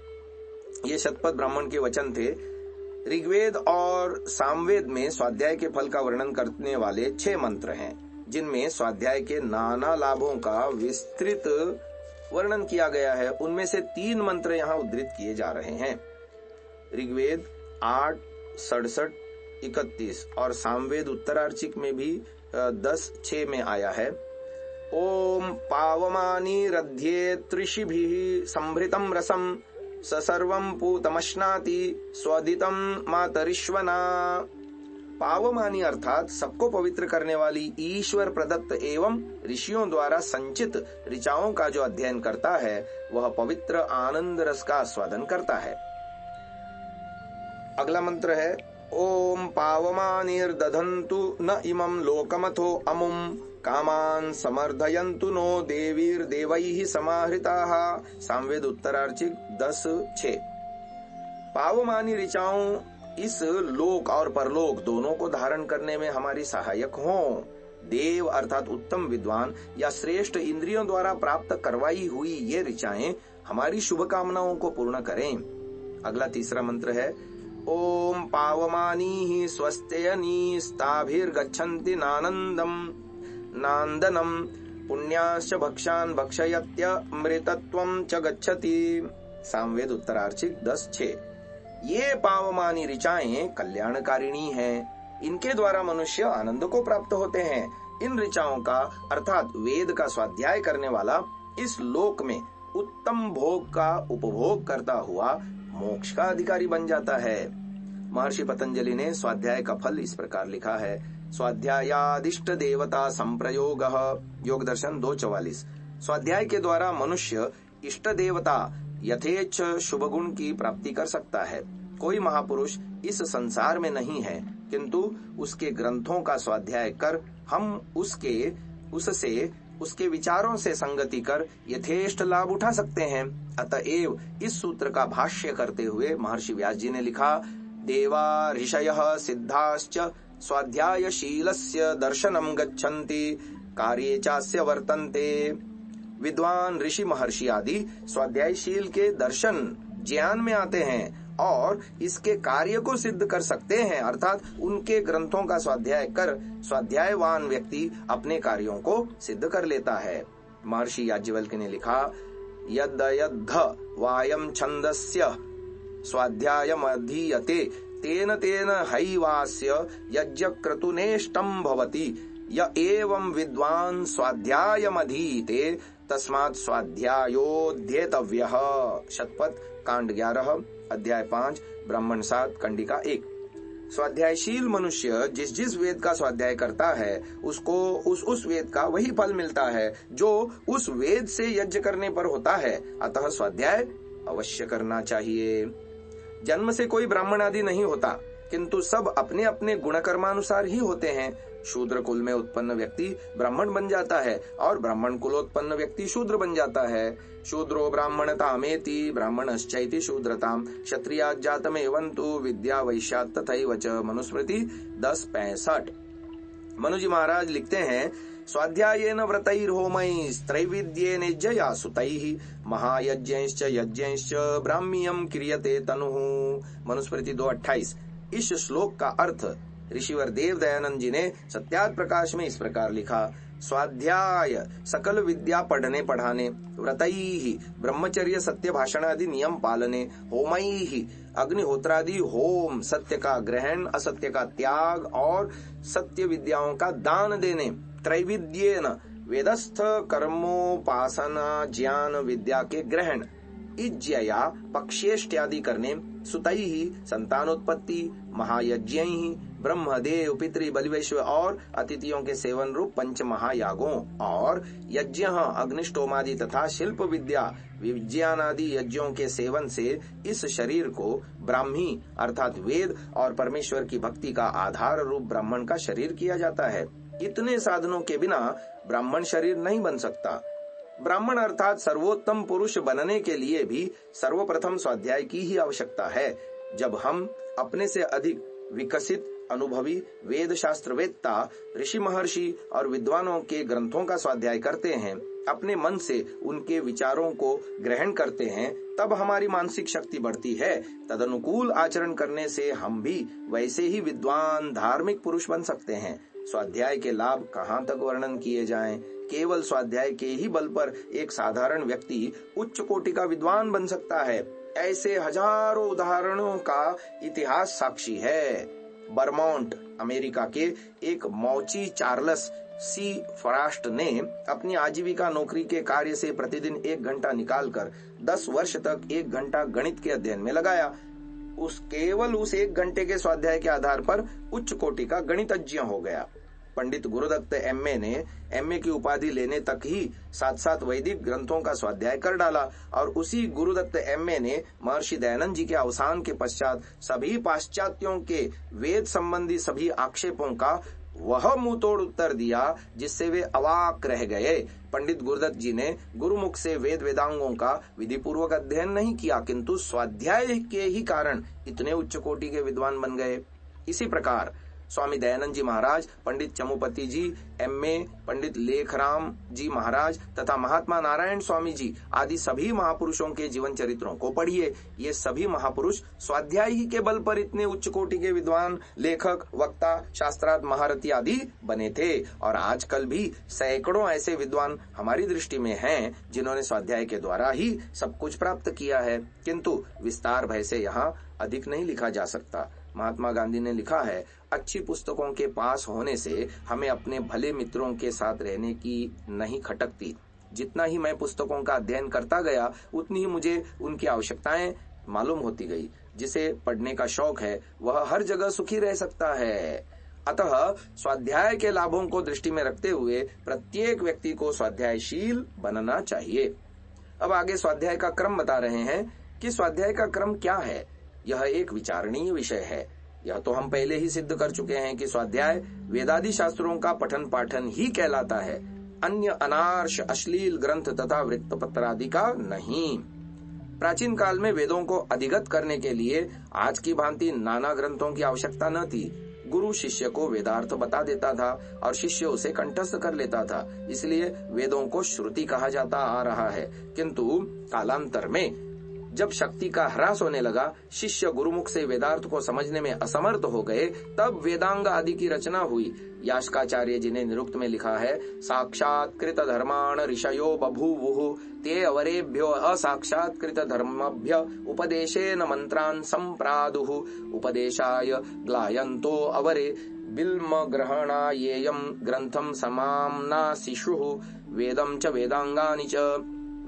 ये शतपथ ब्राह्मण के वचन थे। ऋग्वेद और सामवेद में स्वाध्याय के फल का वर्णन करने वाले 6 मंत्र हैं, जिनमें स्वाध्याय के नाना लाभों का विस्तृत वर्णन किया गया है। उनमें से 3 मंत्र यहाँ उद्धृत किए जा रहे हैं। ऋग्वेद 8:67-31 और सामवेद उत्तरार्चिक में भी 10:6 में आया है। ओम पावमानी रध्ये त्रिषिभिः संभृतम रसम सर्वं पूतमश्नाति स्वदितम मातरिश्वना। पावमानी अर्थात सबको पवित्र करने वाली ईश्वर प्रदत्त एवं ऋषियों द्वारा संचित ऋचाओं का जो अध्ययन करता है, वह पवित्र आनंद रस का आस्वादन करता है। अगला मंत्र है ओम पावमानिर्दधन्तु न इमं लोकमथो अमुम कामान समर्धयन्तु नो देवीर्देवैः समाहृताः। सामवेद उत्तरार्चिक 10:6। पावमानी ऋचाओं इस लोक और परलोक दोनों को धारण करने में हमारी सहायक हों। देव अर्थात उत्तम विद्वान या श्रेष्ठ इंद्रियों द्वारा प्राप्त करवाई हुई ये ऋचाएं हमारी शुभ कामनाओं को पूर्ण करें। अगला तीसरा मंत्र है ओम पावमानी स्वस्त्ययनी स्ताभिर्गच्छन्ति नानंदम नांदनम पुण्याश्च भक्षान भक्षयत्य अमृतत्वं च गच्छति। सामवेद उत्तरार्चिक 10:6। ये पावमानी ऋचाएं कल्याणकारिणी हैं। इनके द्वारा मनुष्य आनंद को प्राप्त होते हैं। इन ऋचाओं का अर्थात वेद का स्वाध्याय करने वाला इस लोक में उत्तम भोग का उपभोग करता हुआ मोक्ष का अधिकारी बन जाता है। महर्षि पतंजलि ने स्वाध्याय का फल इस प्रकार लिखा है। स्वाध्यायादिष्ट देवता संप्रयोगः, योग दर्शन 2:44। स्वाध्याय के द्वारा मनुष्य इष्ट देवता यथेच्छ शुभ गुण की प्राप्ति कर सकता है। कोई महापुरुष इस संसार में नहीं है, किंतु उसके ग्रंथों का स्वाध्याय कर हम उसके विचारों से संगति कर यथेष्ट लाभ उठा सकते हैं। अतएव इस सूत्र का भाष्य करते हुए महर्षि व्यास जी ने लिखा देवा ऋषयः सिद्धाश्च स्वाध्यायशीलस्य दर्शनम गच्छन्ति कार्ये चास्य वर्तन्ते। विद्वान ऋषि महर्षि आदि स्वाध्यायशील के दर्शन ज्ञान में आते हैं और इसके कार्य को सिद्ध कर सकते हैं, अर्थात उनके ग्रंथों का स्वाध्याय कर स्वाध्यायवान व्यक्ति अपने कार्यों को सिद्ध कर लेता है। महर्षि याज्ञवल्क्य ने लिखा यद् वायम छंदस्य स्वाध्यायमधीयते तेन तेन हैवास्य यज्ञक्रतुनेष्टं भवति य एवं विद्वान स्वाध्यायमधीते तस्मात् स्वाध्यायोध्येतव्यः। शतपथ कांड 11 अध्याय 5 ब्राह्मण 7 कंडिका 1। स्वाध्यायशील मनुष्य जिस वेद का स्वाध्याय करता है उसको उस वेद का वही फल मिलता है जो उस वेद से यज्ञ करने पर होता है। अतः स्वाध्याय अवश्य करना चाहिए। जन्म से कोई ब्राह्मण आदि नहीं होता, किंतु सब अपने अपने गुण कर्मानुसार ही होते हैं। शूद्र कुल में उत्पन्न व्यक्ति ब्राह्मण बन जाता है और ब्राह्मण कुलोत्पन्न व्यक्ति शूद्र बन जाता है। शूद्रो ब्राह्मणतामेति ब्राह्मणश्चैति शूद्रताम क्षत्रियात् जातमेवन्तु विद्या वैश्यात् तथैव च। मनुस्मृति 10:65। मनुजी महाराज लिखते हैं स्वाध्यायेन व्रतैर्होमैस्त्रैविद्येनेज्जया सुतैः महायज्ञैश्च यज्ञैश्च ब्राह्म्यं क्रियते तनुः। मनुस्मृति 2:28। इस श्लोक का अर्थ ऋषिवर देव दयानंद जी ने सत्यार्थ प्रकाश में इस प्रकार लिखा, स्वाध्याय सकल विद्या पढ़ने पढ़ाने, व्रतैहि ब्रह्मचर्य सत्य भाषण आदि नियम पालने, होमैहि अग्निहोत्रादि होम, सत्य का ग्रहण असत्य का त्याग और सत्य विद्याओं का दान देने, त्रैविद्येन वेदस्थ कर्मोपासना ज्ञान विद्या के ग्रहण, इज्जया पक्षेष्ट्यादि करने, सुतैहि संतानोत्पत्ति, महायज्ञैहि ब्रह्मदेव पितृ बलिवैश्व और अतिथियों के सेवन रूप पंच महायागों, और यज्ञ अग्निष्टोमादि तथा शिल्प विद्या विज्ञानादि यज्ञों के सेवन से इस शरीर को ब्राह्मी अर्थात वेद और परमेश्वर की भक्ति का आधार रूप ब्राह्मण का शरीर किया जाता है। इतने साधनों के बिना ब्राह्मण शरीर नहीं बन सकता। ब्राह्मण अर्थात सर्वोत्तम पुरुष बनने के लिए भी सर्वप्रथम स्वाध्याय की ही आवश्यकता है। जब हम अपने से अधिक विकसित अनुभवी वेद शास्त्र वेत्ता ऋषि महर्षि और विद्वानों के ग्रंथों का स्वाध्याय करते हैं, अपने मन से उनके विचारों को ग्रहण करते हैं, तब हमारी मानसिक शक्ति बढ़ती है। तदनुकूल आचरण करने से हम भी वैसे ही विद्वान धार्मिक पुरुष बन सकते हैं। स्वाध्याय के लाभ कहाँ तक वर्णन किए जाएं? केवल स्वाध्याय के ही बल पर एक साधारण व्यक्ति उच्च कोटि का विद्वान बन सकता है। ऐसे हजारों उदाहरणों का इतिहास साक्षी है। बर्मोंट अमेरिका के एक मौची चार्ल्स सी फ्रास्ट ने अपनी आजीविका नौकरी के कार्य से प्रतिदिन 1 घंटा निकालकर 10 वर्ष तक 1 घंटा गणित के अध्ययन में लगाया। केवल उस 1 घंटे के स्वाध्याय के आधार पर उच्च कोटि का गणितज्ञ हो गया। पंडित गुरुदत्त एमए ने एमए की उपाधि लेने तक ही साथ साथ वैदिक ग्रंथों का स्वाध्याय कर डाला, और उसी गुरुदत्त एमए ने महर्षि दयानंद जी के अवसान के पश्चात सभी पाश्चात्यों के वेद संबंधी सभी आक्षेपों का वह मुंहतोड़ उत्तर दिया जिससे वे अवाक रह गए। पंडित गुरुदत्त जी ने गुरुमुख से वेद वेदांगों का विधि पूर्वक अध्ययन नहीं किया, किंतु स्वाध्याय के ही कारण इतने उच्च कोटि के विद्वान बन गए। इसी प्रकार स्वामी दयानंद जी महाराज, पंडित चमुपति जी एमए, पंडित लेखराम जी महाराज तथा महात्मा नारायण स्वामी जी आदि सभी महापुरुषों के जीवन चरित्रों को पढ़िए। ये सभी महापुरुष स्वाध्याय ही के बल पर इतने उच्च कोटि के विद्वान, लेखक, वक्ता, शास्त्रार्थ महारथी आदि बने थे। और आजकल भी सैकड़ों ऐसे विद्वान हमारी दृष्टि में हैं जिन्होंने स्वाध्याय के द्वारा ही सब कुछ प्राप्त किया है, किंतु विस्तार भय से यहाँ अधिक नहीं लिखा जा सकता। महात्मा गांधी ने लिखा है, अच्छी पुस्तकों के पास होने से हमें अपने भले मित्रों के साथ रहने की नहीं खटकती। जितना ही मैं पुस्तकों का अध्ययन करता गया उतनी ही मुझे उनकी आवश्यकताएं मालूम होती गई। जिसे पढ़ने का शौक है वह हर जगह सुखी रह सकता है। अतः स्वाध्याय के लाभों को दृष्टि में रखते हुए प्रत्येक व्यक्ति को स्वाध्यायशील बनना चाहिए। अब आगे स्वाध्याय का क्रम बता रहे हैं कि स्वाध्याय का क्रम क्या है। यह एक विचारणीय विषय है। यह तो हम पहले ही सिद्ध कर चुके हैं कि स्वाध्याय वेदादि शास्त्रों का पठन पाठन ही कहलाता है, अन्य अनार्ष अश्लील ग्रंथ तथा वृत्तपत्र आदि का नहीं। प्राचीन काल में वेदों को अधिगत करने के लिए आज की भांति नाना ग्रंथों की आवश्यकता न थी। गुरु शिष्य को वेदार्थ बता देता था और शिष्य उसे कंठस्थ कर लेता था, इसलिए वेदों को श्रुति कहा जाता आ रहा है। किंतु कालांतर में जब शक्ति का ह्रास होने लगा, शिष्य गुरुमुख से वेदार्थ को समझने में असमर्थ हो गए, तब वेदांग आदि की रचना हुई। यास्काचार्य जी ने निरुक्त में लिखा है, साक्षात्कृत धर्माण ऋषयो बभूवुः ते अवरेभ्यो असाक्षात्कृत धर्मभ्य उपदेशेन मंत्रान् संप्रादुः उपदेशाय ग्लायन्तो अवरे बिल्म ग्रहणायेयं ग्रंथम समाम्ना शिशुः वेदम च वेदांगानि च।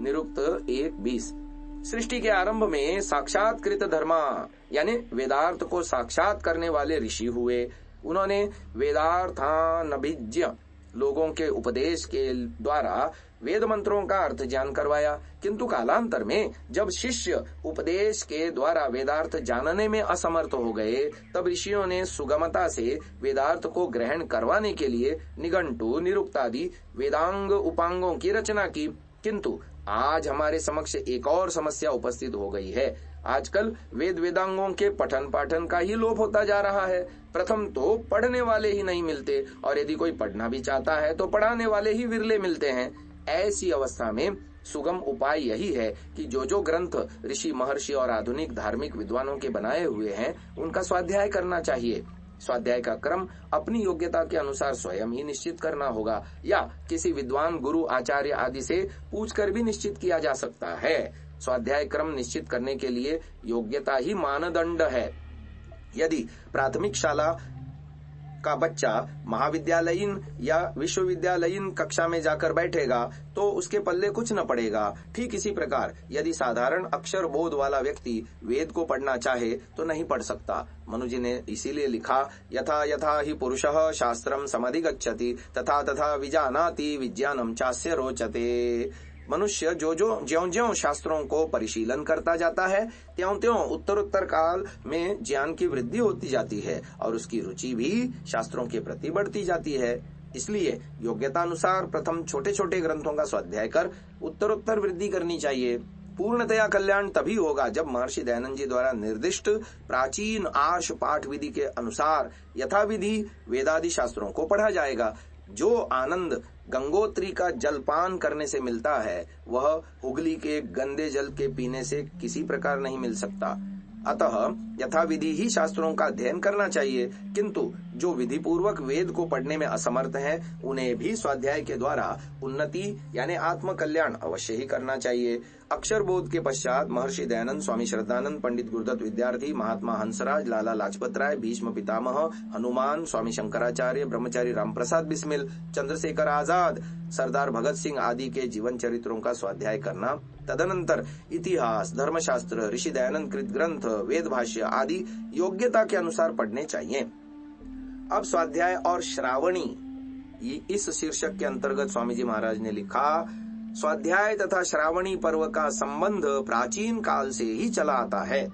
निरुक्त 1:20। सृष्टि के आरंभ में साक्षात्कृत धर्मा यानी वेदार्थ को साक्षात करने वाले ऋषि हुए। उन्होंने वेदार्थानभिज्ञ लोगों के उपदेश के द्वारा वेद मंत्रों का अर्थ ज्ञान करवाया, किंतु कालांतर में जब शिष्य उपदेश के द्वारा वेदार्थ जानने में असमर्थ हो गए, तब ऋषियों ने सुगमता से वेदार्थ को ग्रहण करवाने के लिए निघंटु, निरुक्त आदि वेदांग उपांगों की रचना की। किंतु आज हमारे समक्ष एक और समस्या उपस्थित हो गई है। आजकल वेद वेदांगों के पठन पाठन का ही लोप होता जा रहा है। प्रथम तो पढ़ने वाले ही नहीं मिलते, और यदि कोई पढ़ना भी चाहता है तो पढ़ाने वाले ही विरले मिलते हैं। ऐसी अवस्था में सुगम उपाय यही है कि जो ग्रंथ ऋषि महर्षि और आधुनिक धार्मिक विद्वानों के बनाए हुए हैं उनका स्वाध्याय करना चाहिए। स्वाध्याय का क्रम अपनी योग्यता के अनुसार स्वयं ही निश्चित करना होगा या किसी विद्वान गुरु आचार्य आदि से पूछकर भी निश्चित किया जा सकता है। स्वाध्याय क्रम निश्चित करने के लिए योग्यता ही मानदंड है। यदि प्राथमिक शाला का बच्चा महाविद्यालयीन या विश्वविद्यालयीन कक्षा में जाकर बैठेगा तो उसके पल्ले कुछ न पड़ेगा। ठीक इसी प्रकार यदि साधारण अक्षर बोध वाला व्यक्ति वेद को पढ़ना चाहे तो नहीं पढ़ सकता। मनु जी ने इसीलिए लिखा, यथा यथा ही पुरुषः शास्त्रम समधिगच्छति तथा तथा विजानाति विज्ञानम चास्य रोचते। मनुष्य ज्यों ज्यों शास्त्रों को परिशीलन करता जाता है त्यों त्यों उत्तरोत्तर काल में ज्ञान की वृद्धि होती जाती है और उसकी रुचि भी शास्त्रों के प्रति बढ़ती जाती है। इसलिए योग्यतानुसार प्रथम छोटे छोटे ग्रंथों का स्वाध्याय कर उत्तरोत्तर वृद्धि करनी चाहिए। पूर्णतया कल्याण तभी होगा जब महर्षि दयानंद जी द्वारा निर्दिष्ट प्राचीन आर्ष पाठ विधि के अनुसार यथाविधि वेदादि शास्त्रों को पढ़ा जाएगा। जो आनंद गंगोत्री का जलपान करने से मिलता है वह हुगली के गंदे जल के पीने से किसी प्रकार नहीं मिल सकता। अतः यथाविधि ही शास्त्रों का अध्ययन करना चाहिए, किंतु जो विधि पूर्वक वेद को पढ़ने में असमर्थ हैं उन्हें भी स्वाध्याय के द्वारा उन्नति यानी आत्म कल्याण अवश्य ही करना चाहिए। अक्षर बोध के पश्चात महर्षि दयानंद, स्वामी श्रद्धानंद, पंडित गुरुदत्त विद्यार्थी, महात्मा हंसराज, लाला लाजपत राय, भीष्म पितामह, हनुमान, स्वामी शंकराचार्य, ब्रह्मचारी रामप्रसाद बिस्मिल, चंद्रशेखर आजाद, सरदार भगत सिंह आदि के जीवन चरित्रों का स्वाध्याय करना, तदनंतर इतिहास, धर्मशास्त्र, ऋषि दयानंद कृत ग्रंथ, वेद भाष्य आदि योग्यता के अनुसार पढ़ने चाहिए। अब स्वाध्याय और श्रावणी, इस शीर्षक के अंतर्गत स्वामी जी महाराज ने लिखा, स्वाध्याय तथा श्रावणी पर्व का संबंध प्राचीन काल से ही चला आता है।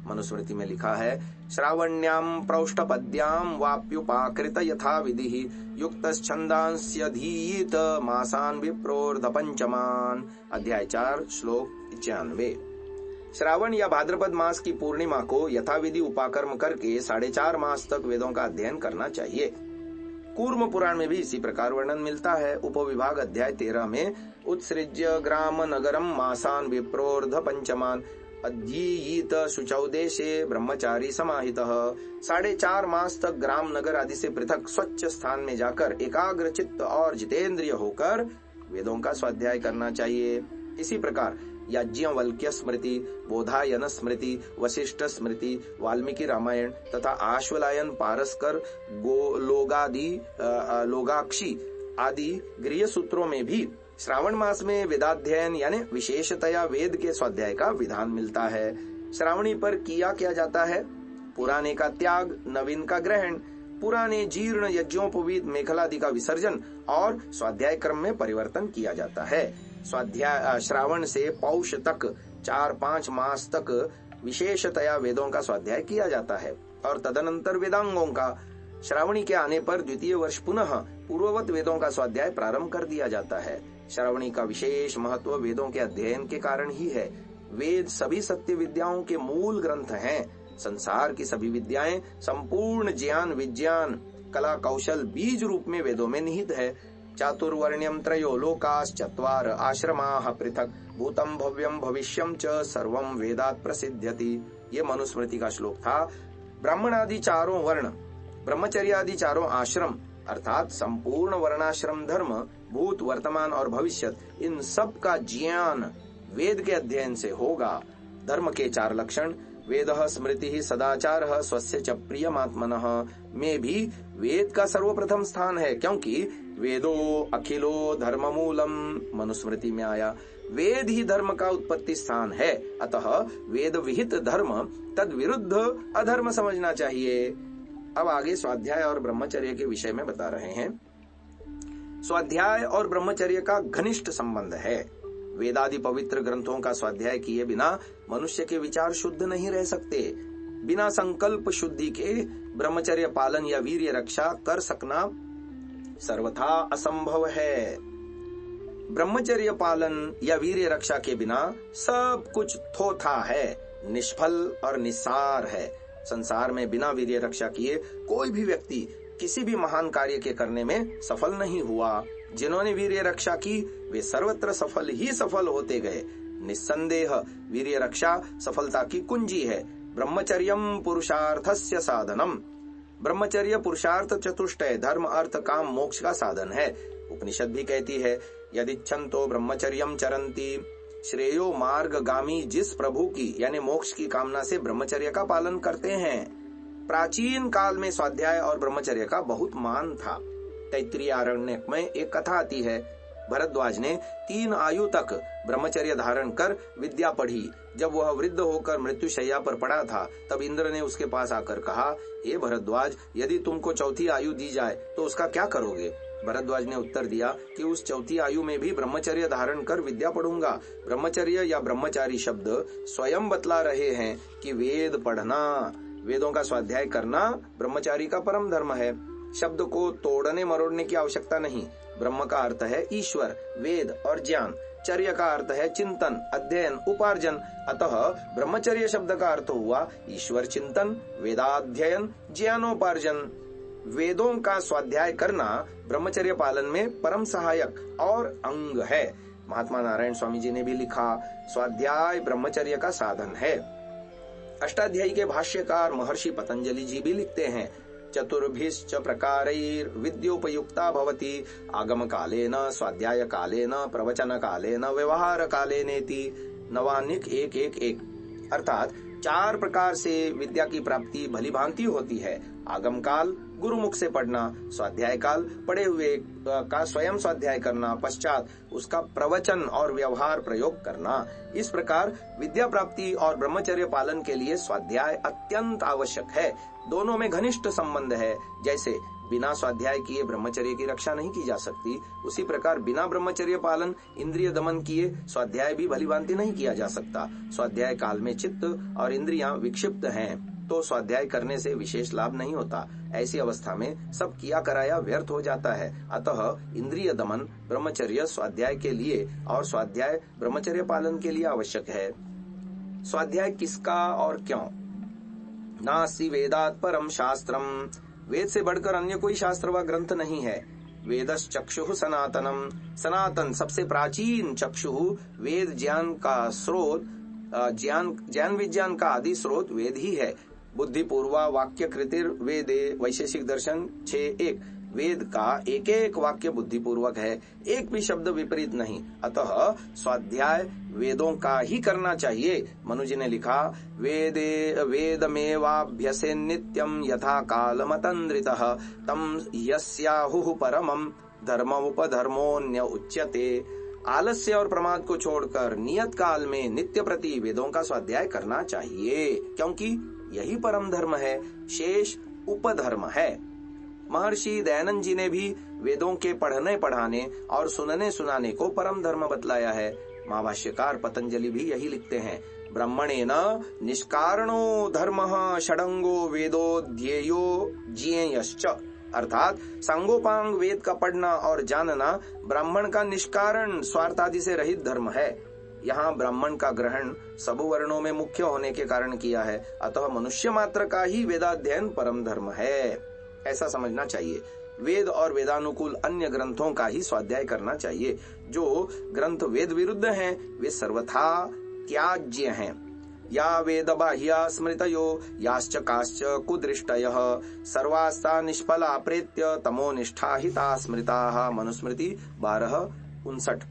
मनुस्मृति में लिखा है, श्रावण्याम प्रौष्ठपद्याम वाप्युपाकृत यथा विधि युक्तश्छन्दांस्यधीत मासान विप्रोर्ध पंचमान। अध्याय 4 श्लोक 95। श्रावण या भाद्रपद मास की पूर्णिमा को यथाविधि उपाकर्म करके 4.5 मास तक वेदों का अध्ययन करना चाहिए। कूर्म पुराण में भी इसी प्रकार वर्णन मिलता है। उपविभाग अध्याय 13 में उत्सृज्य ग्राम नगरम मासान विप्रोर्ध पंचमान अध्ययीत शुचौ देशे ब्रह्मचारी समाहितः। 4.5 मास तक ग्राम नगर आदि से पृथक स्वच्छ स्थान में जाकर एकाग्र चित्त और जितेंद्रिय होकर वेदों का स्वाध्याय करना चाहिए। इसी प्रकार याज्ञवल्क्य स्मृति, बोधायन स्मृति, वशिष्ठ स्मृति, वाल्मीकि रामायण तथा आश्वलायन, पारस्कर, लोगाक्षी आदि गृह सूत्रों में भी श्रावण मास में वेदाध्ययन यानी विशेषतया वेद के स्वाध्याय का विधान मिलता है। श्रावणी पर किया जाता है पुराने का त्याग, नवीन का ग्रहण, पुराने जीर्ण यज्ञोपवीत मेखलादि का विसर्जन और स्वाध्याय क्रम में परिवर्तन किया जाता है। स्वाध्याय श्रावण से पौष तक 4-5 मास तक विशेषतया वेदों का स्वाध्याय किया जाता है और तदनंतर वेदांगों का। श्रावणी के आने पर द्वितीय वर्ष पुनः पूर्ववत वेदों का स्वाध्याय प्रारंभ कर दिया जाता है। श्रावणी का विशेष महत्व वेदों के अध्ययन के कारण ही है। वेद सभी सत्य विद्याओं के मूल ग्रंथ हैं। संसार की सभी विद्याएं, संपूर्ण ज्ञान, विज्ञान, कला, कौशल बीज रूप में वेदों में निहित है। चातुर्वर्ण्यम त्रयो लोकाश्चत्वार आश्रमाः पृथक भूतम भव्यम भविष्यम च सर्वम वेदात् प्रसिद्ध्यति। ये मनुस्मृति का श्लोक था। ब्राह्मण आदि चारों वर्ण, ब्रह्मचर्य आदि चारों आश्रम अर्थात संपूर्ण वर्णाश्रम धर्म, भूत, वर्तमान और भविष्यत, इन सब का ज्ञान वेद के अध्ययन से होगा। धर्म के 4 लक्षण वेदः स्मृतिः सदाचारः स्वस्य च प्रियमात्मनः में भी वेद का सर्वप्रथम स्थान है, क्योंकि वेदो अखिलो धर्म मूलम मनुस्मृति में आया। वेद ही धर्म का उत्पत्ति स्थान है, अतः वेद विहित धर्म तद विरुद्ध अधर्म समझना चाहिए। अब आगे स्वाध्याय और ब्रह्मचर्य के विषय में बता रहे हैं। स्वाध्याय और ब्रह्मचर्य का घनिष्ठ संबंध है। वेदादि पवित्र ग्रंथों का स्वाध्याय किए बिना मनुष्य के विचार शुद्ध नहीं रह सकते। बिना संकल्प शुद्धि के ब्रह्मचर्य पालन या वीर्य रक्षा कर सकना सर्वथा असंभव है। ब्रह्मचर्य पालन या वीर्य रक्षा के बिना सब कुछ थोथा है, निष्फल और निस्सार है। संसार में बिना वीर्य रक्षा किए कोई भी व्यक्ति किसी भी महान कार्य के करने में सफल नहीं हुआ। जिन्होंने वीर्य रक्षा की वे सर्वत्र सफल ही सफल होते गए। निस्संदेह वीर्य रक्षा सफलता की कुंजी है। ब्रह्मचर्यम पुरुषार्थस्य साधनम। ब्रह्मचर्य पुरुषार्थ चतुष्टय धर्म अर्थ काम मोक्ष का साधन है। उपनिषद भी कहती है, यदिच्छन्तो ब्रह्मचर्यम चरन्ति, श्रेयो मार्गगामी जिस प्रभु की यानी मोक्ष की कामना से ब्रह्मचर्य का पालन करते हैं। प्राचीन काल में स्वाध्याय और ब्रह्मचर्य का बहुत मान था। तैत्तिरीय आरण्यक में एक कथा आती है, भरद्वाज ने 3 आयु तक ब्रह्मचर्य धारण कर विद्या पढ़ी। जब वह वृद्ध होकर मृत्युशैया पर पड़ा था, तब इंद्र ने उसके पास आकर कहा, हे भरद्वाज, यदि तुमको 4थी आयु दी जाए तो उसका क्या करोगे? भरद्वाज ने उत्तर दिया कि उस 4थी आयु में भी ब्रह्मचर्य धारण कर विद्या पढ़ूंगा। ब्रह्मचर्य या ब्रह्मचारी शब्द स्वयं बतला रहे हैं कि वेद पढ़ना, वेदों का स्वाध्याय करना ब्रह्मचारी का परम धर्म है। शब्द को तोड़ने मरोड़ने की आवश्यकता नहीं। ब्रह्म का अर्थ है ईश्वर, वेद और ज्ञान। चर्य का अर्थ है चिंतन, अध्ययन, उपार्जन। अतः ब्रह्मचर्य शब्द का अर्थ हुआ ईश्वर चिंतन, वेदाध्ययन, ज्ञानोपार्जन। वेदों का स्वाध्याय करना ब्रह्मचर्य पालन में परम सहायक और अंग है। महात्मा नारायण स्वामी जी ने भी लिखा, स्वाध्याय ब्रह्मचर्य का साधन है। अष्टाध्यायी के भाष्यकार महर्षि पतंजलि जी भी लिखते हैं, चतुर्भिश्च प्रकारैर् विद्योपयुक्ता भवति, आगम कालेन, स्वाध्याय कालेन, प्रवचन कालेन, व्यवहार कालेनेति। नवानिक 1:1:1। अर्थात 4 प्रकार से विद्या की प्राप्ति भली भांति होती है। आगम काल गुरुमुख से पढ़ना, स्वाध्याय काल पढ़े हुए का स्वयं स्वाध्याय करना, पश्चात उसका प्रवचन और व्यवहार प्रयोग करना। इस प्रकार विद्या प्राप्ति और ब्रह्मचर्य पालन के लिए स्वाध्याय अत्यंत आवश्यक है। दोनों में घनिष्ठ संबंध है। जैसे बिना स्वाध्याय किए ब्रह्मचर्य की रक्षा नहीं की जा सकती, उसी प्रकार बिना ब्रह्मचर्य पालन इंद्रिय दमन किए स्वाध्याय भी भलीभांति नहीं किया जा सकता। स्वाध्याय काल में चित्त और इंद्रियां विक्षिप्त हैं तो स्वाध्याय करने से विशेष लाभ नहीं होता। ऐसी अवस्था में सब किया कराया व्यर्थ हो जाता है। अतः इंद्रिय दमन ब्रह्मचर्य स्वाध्याय के लिए और स्वाध्याय ब्रह्मचर्य पालन के लिए आवश्यक है। स्वाध्याय किसका और क्यों? नास्ति वेदात् परम शास्त्रम, वेद से बढ़कर अन्य कोई शास्त्र व ग्रंथ नहीं है। वेदश्चक्षुः सनातनम, सनातन सबसे प्राचीन चक्षु, वेद ज्ञान का स्रोत, ज्ञान विज्ञान का आदि स्रोत वेद ही है। बुद्धि पूर्वा वाक्य कृतिर वेदे, वैशेषिक दर्शन 6:1। वेद का एक एक वाक्य बुद्धि पूर्वक है, एक भी शब्द विपरीत नहीं। अतः स्वाध्याय वेदों का ही करना चाहिए। मनु जी ने लिखा, वेदमेवाभ्यसे नित्यम यथा कालमतंद्रितः, तम यस्याहुः परमं धर्ममुपधर्मोऽन्य उच्यते। आलस्य और प्रमाद को छोड़कर नियत काल में नित्य प्रति वेदों का स्वाध्याय करना चाहिए, क्योंकि यही परम धर्म है, शेष उपधर्म है। महर्षि दयानंद जी ने भी वेदों के पढ़ने पढ़ाने और सुनने सुनाने को परम धर्म बतलाया है। महाभाष्यकार पतंजलि भी यही लिखते हैं, ब्रह्मणेन निष्कारणो धर्मः षडंगो वेदो ध्येयो ज्ञेयश्च। अर्थात सांगोपांग वेद का पढ़ना और जानना ब्राह्मण का निष्कारण स्वार्थ आदि से रहित धर्म है। यहाँ ब्राह्मण का ग्रहण सब वर्णों में मुख्य होने के कारण किया है। अतः मनुष्य मात्र का ही वेदाध्ययन परम धर्म है, ऐसा समझना चाहिए। वेद और वेदानुकूल अन्य ग्रंथों का ही स्वाध्याय करना चाहिए। जो ग्रंथ वेद विरुद्ध हैं वे सर्वथा त्याज्य हैं। या वेद बाह्या स्मृतयो याश्च काश्च कुदृष्टयः सर्वास्ता निष्फला प्रेत्य तमोनिष्ठा हिता स्मृताः। मनुस्मृति 12:59।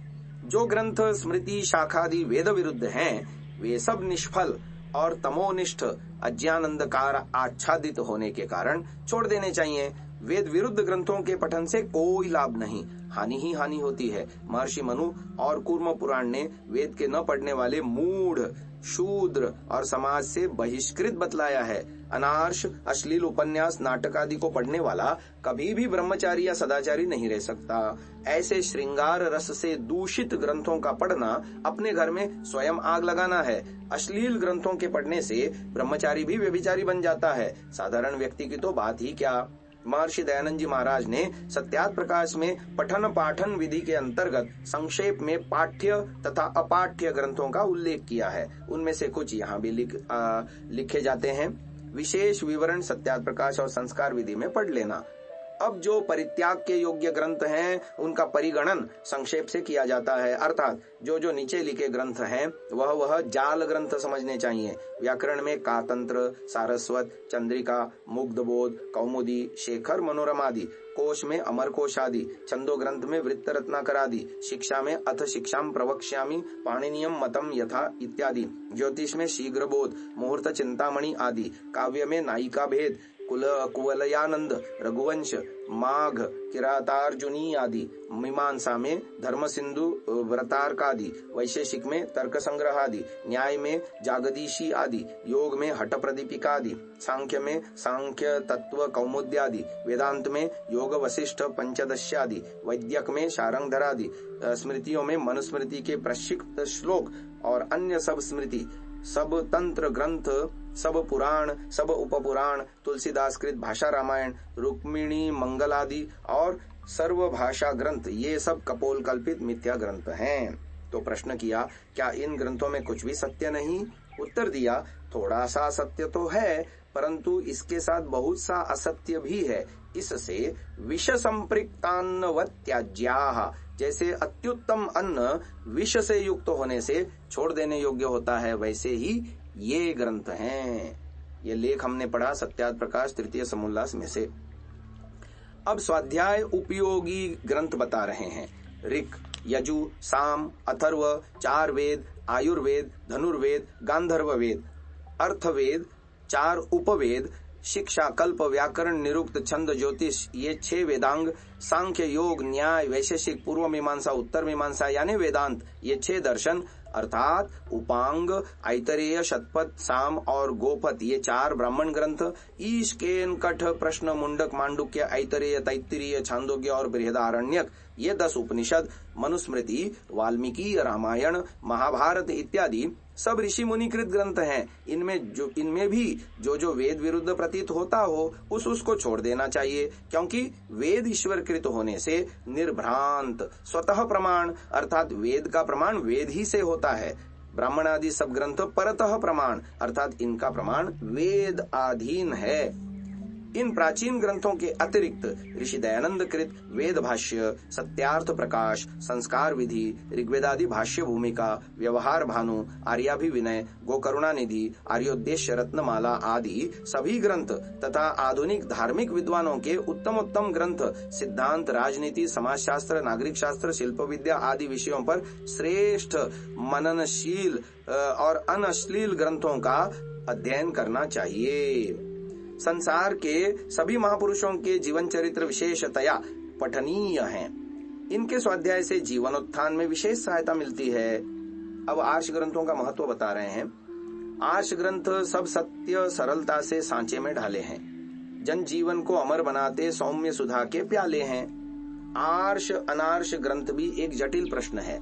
जो ग्रंथ स्मृति शाखादि वेद विरुद्ध हैं वे सब निष्फल और तमोनिष्ठ अज्ञान अंधकार आच्छादित होने के कारण छोड़ देने चाहिए। वेद विरुद्ध ग्रंथों के पठन से कोई लाभ नहीं, हानि ही हानि होती है। महर्षि मनु और कूर्म पुराण ने वेद के न पढ़ने वाले मूढ़, शूद्र और समाज से बहिष्कृत बतलाया है। अनार्ष, अश्लील उपन्यास, नाटक आदि को पढ़ने वाला कभी भी ब्रह्मचारी या सदाचारी नहीं रह सकता। ऐसे श्रृंगार रस से दूषित ग्रंथों का पढ़ना अपने घर में स्वयं आग लगाना है। अश्लील ग्रंथों के पढ़ने से ब्रह्मचारी भी व्यभिचारी बन जाता है, साधारण व्यक्ति की तो बात ही क्या। महर्षि दयानंद जी महाराज ने सत्यार्थ प्रकाश में पठन पाठन विधि के अंतर्गत संक्षेप में पाठ्य तथा अपाठ्य ग्रंथों का उल्लेख किया है। उनमें से कुछ यहाँ भी लिखे जाते हैं। विशेष विवरण सत्यार्थ प्रकाश और संस्कार विधि में पढ़ लेना। अब जो परित्याग के योग्य ग्रंथ हैं उनका परिगणन संक्षेप से किया जाता है, अर्थात जो जो नीचे लिखे ग्रंथ हैं वह जाल ग्रंथ समझने चाहिए। व्याकरण में कातंत्र, सारस्वत, चंद्रिका, मुग्धबोध, कौमुदी, शेखर, मनोरमा आदि, कोश में अमरकोश आदि, छंदो ग्रंथ में वृत्त रत्नाकर आदि, शिक्षा में अथ शिक्षाम प्रवक्ष्यामि पाणिनियम मतम यथा इत्यादि, ज्योतिष में शीघ्र बोध, मुहूर्त चिंतामणि आदि, काव्य में नायिका भेद, कुवलयानंद, रघुवंश, माघ, किरातार्जुनी आदि, मीमांसा में धर्म सिंधु व्रतार्क आदि, वैशेषिक में तर्क संग्रह आदि, न्याय में जागदीशी आदि, योग में हठ प्रदीपिका आदि, सांख्य में सांख्य तत्व कौमुद्यादि, वेदांत में योग वशिष्ठ पंचदश्य आदि, वैद्यक में शारंगधर आदि, स्मृतियों में मनुस्मृति के प्रक्षिप्त श्लोक और अन्य सब स्मृति, सब तंत्र ग्रंथ, सब पुराण, सब उपपुराण, तुलसीदास कृत भाषा रामायण, रुक्मिणी मंगल आदि और सर्व भाषा ग्रंथ, ये सब कपोल कल्पित मिथ्या ग्रंथ हैं। तो प्रश्न किया, क्या इन ग्रंथों में कुछ भी सत्य नहीं? उत्तर दिया, थोड़ा सा सत्य तो है, परंतु इसके साथ बहुत सा असत्य भी है। इससे विष संपृक्तान्नवत् त्याज्याः, जैसे अत्युत्तम अन्न विष से युक्त होने से छोड़ देने योग्य होता है, वैसे ही ये ग्रंथ हैं। ये लेख हमने पढ़ा सत्यार्थ प्रकाश तृतीय समोल्लास में से। अब स्वाध्याय उपयोगी ग्रंथ बता रहे हैं। ऋक, यजु, साम, अथर्व, चार वेद, आयुर्वेद, धनुर्वेद, गांधर्व वेद, अर्थवेद, चार उपवेद, शिक्षा, कल्प, व्याकरण, निरुक्त, छंद, ज्योतिष, ये 6 वेदांग, सांख्य, योग, न्याय, वैशेषिक, पूर्व मीमांसा, उत्तर मीमांसा यानी वेदांत, ये 6 दर्शन अर्थात उपांग, ऐतरेय, शतपथ, साम और गोपथ, ये 4 ब्राह्मण ग्रंथ, ईश, केन, कठ, प्रश्न, मुंडक, मांडुक्य, ऐतरेय, तैत्तिरीय, छांदोग्य और बृहदारण्यक, ये 10 उपनिषद, मनुस्मृति, वाल्मीकि, रामायण, महाभारत इत्यादि सब ऋषि मुनिकृत ग्रंथ हैं। इनमें भी जो वेद विरुद्ध प्रतीत होता हो उसको छोड़ देना चाहिए, क्योंकि वेद ईश्वर कृत होने से निर्भ्रांत स्वतः प्रमाण अर्थात वेद का प्रमाण वेद ही से होता है। ब्राह्मण आदि सब ग्रंथ परतः प्रमाण अर्थात इनका प्रमाण वेद अधीन है। इन प्राचीन ग्रंथों के अतिरिक्त ऋषि दयानंद कृत वेद भाष्य, सत्यार्थ प्रकाश, संस्कार विधि, ऋग्वेदादि भाष्य भूमिका, व्यवहार भानु, आर्याभिविनय, गोकरुणा निधि, आर्योद्देश्य रत्नमाला आदि सभी ग्रंथ तथा आधुनिक धार्मिक विद्वानों के उत्तमोत्तम ग्रंथ सिद्धांत, राजनीति, समाजशास्त्र, नागरिक शास्त्र, शिल्प विद्या आदि विषयों पर श्रेष्ठ मननशील और अनश्लील ग्रंथों का अध्ययन करना चाहिए। संसार के सभी महापुरुषों के जीवन चरित्र विशेषतया पठनीय हैं। इनके स्वाध्याय से जीवनोत्थान में विशेष सहायता मिलती है। अब आर्ष ग्रंथों का महत्व बता रहे हैं। आर्ष ग्रंथ सब सत्य सरलता से सांचे में ढाले हैं, जन जीवन को अमर बनाते सौम्य सुधा के प्याले हैं। आर्ष अनार्ष ग्रंथ भी एक जटिल प्रश्न है।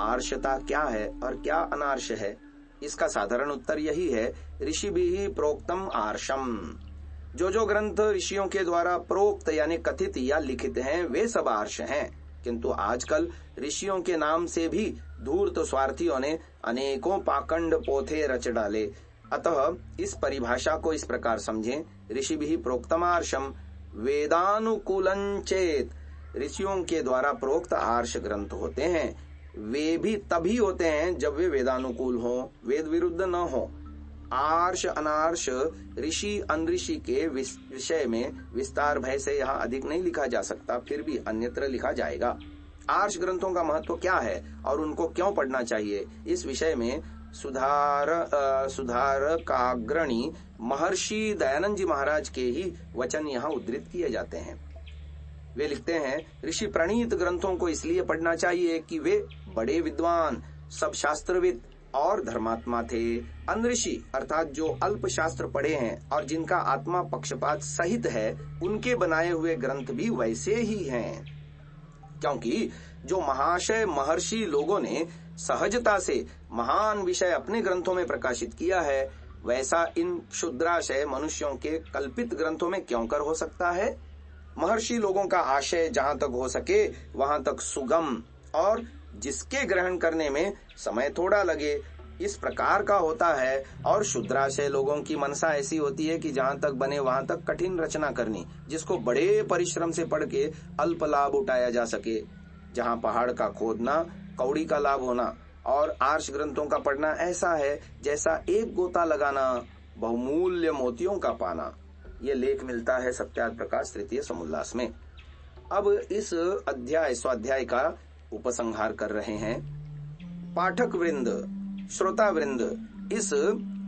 आर्षता क्या है और क्या अनार्ष है? इसका साधारण उत्तर यही है, ऋषि भी प्रोक्तम आर्षम। जो ग्रंथ ऋषियों के द्वारा प्रोक्त यानी कथित या लिखित हैं वे सब आर्ष हैं, किंतु आजकल ऋषियों के नाम से भी धूर्त स्वार्थियों ने अनेकों पाखंड पोथे रच डाले। अतः इस परिभाषा को इस प्रकार समझें, ऋषि भी प्रोक्तमार्षम वेदानुकूलंचेत। ऋषियों के द्वारा प्रोक्त आर्ष ग्रंथ होते हैं, वे भी तभी होते हैं जब वे वेदानुकूल हों, वेद विरुद्ध न हो। आर्ष अनार्ष ऋषि अनऋषि के विषय में विस्तार भय से यहाँ अधिक नहीं लिखा जा सकता, फिर भी अन्यत्र लिखा जाएगा। आर्ष ग्रंथों का महत्व क्या है और उनको क्यों पढ़ना चाहिए, इस विषय में सुधारकाग्रणी महर्षि दयानंद जी महाराज के ही वचन यहाँ उद्धृत किए जाते हैं। वे लिखते हैं, ऋषि प्रणीत ग्रंथों को इसलिए पढ़ना चाहिए कि वे बड़े विद्वान, सब शास्त्रविद और धर्मात्मा थे। अनऋषि अर्थात जो अल्प शास्त्र पढ़े हैं और जिनका आत्मा पक्षपात सहित है, उनके बनाए हुए ग्रंथ भी वैसे ही हैं, क्योंकि जो महाशय महर्षि लोगों ने सहजता से महान विषय अपने ग्रंथों में प्रकाशित किया है, वैसा इन क्षुद्राशय मनुष्यों के कल्पित ग्रंथों में क्यों कर हो सकता है? महर्षि लोगों का आशय जहाँ तक हो सके वहां तक सुगम और जिसके ग्रहण करने में समय थोड़ा लगे इस प्रकार का होता है। और शुद्राशय लोगों की मनसा ऐसी होती है कि जहां तक बने वहां तक कठिन रचना करनी, जिसको बड़े परिश्रम से पढ़ के अल्प लाभ उठाया जा सके। जहां पहाड़ का खोदना कौड़ी का लाभ होना और आर्ष ग्रंथों का पढ़ना ऐसा है जैसा एक गोता लगाना बहुमूल्य मोतियों का पाना। ये लेख मिलता है सत्यार्थ प्रकाश तृतीय समुल्लास में। अब इस अध्याय स्वाध्याय का उपसंहार कर रहे हैं। पाठक वृंद, श्रोता वृंद, इस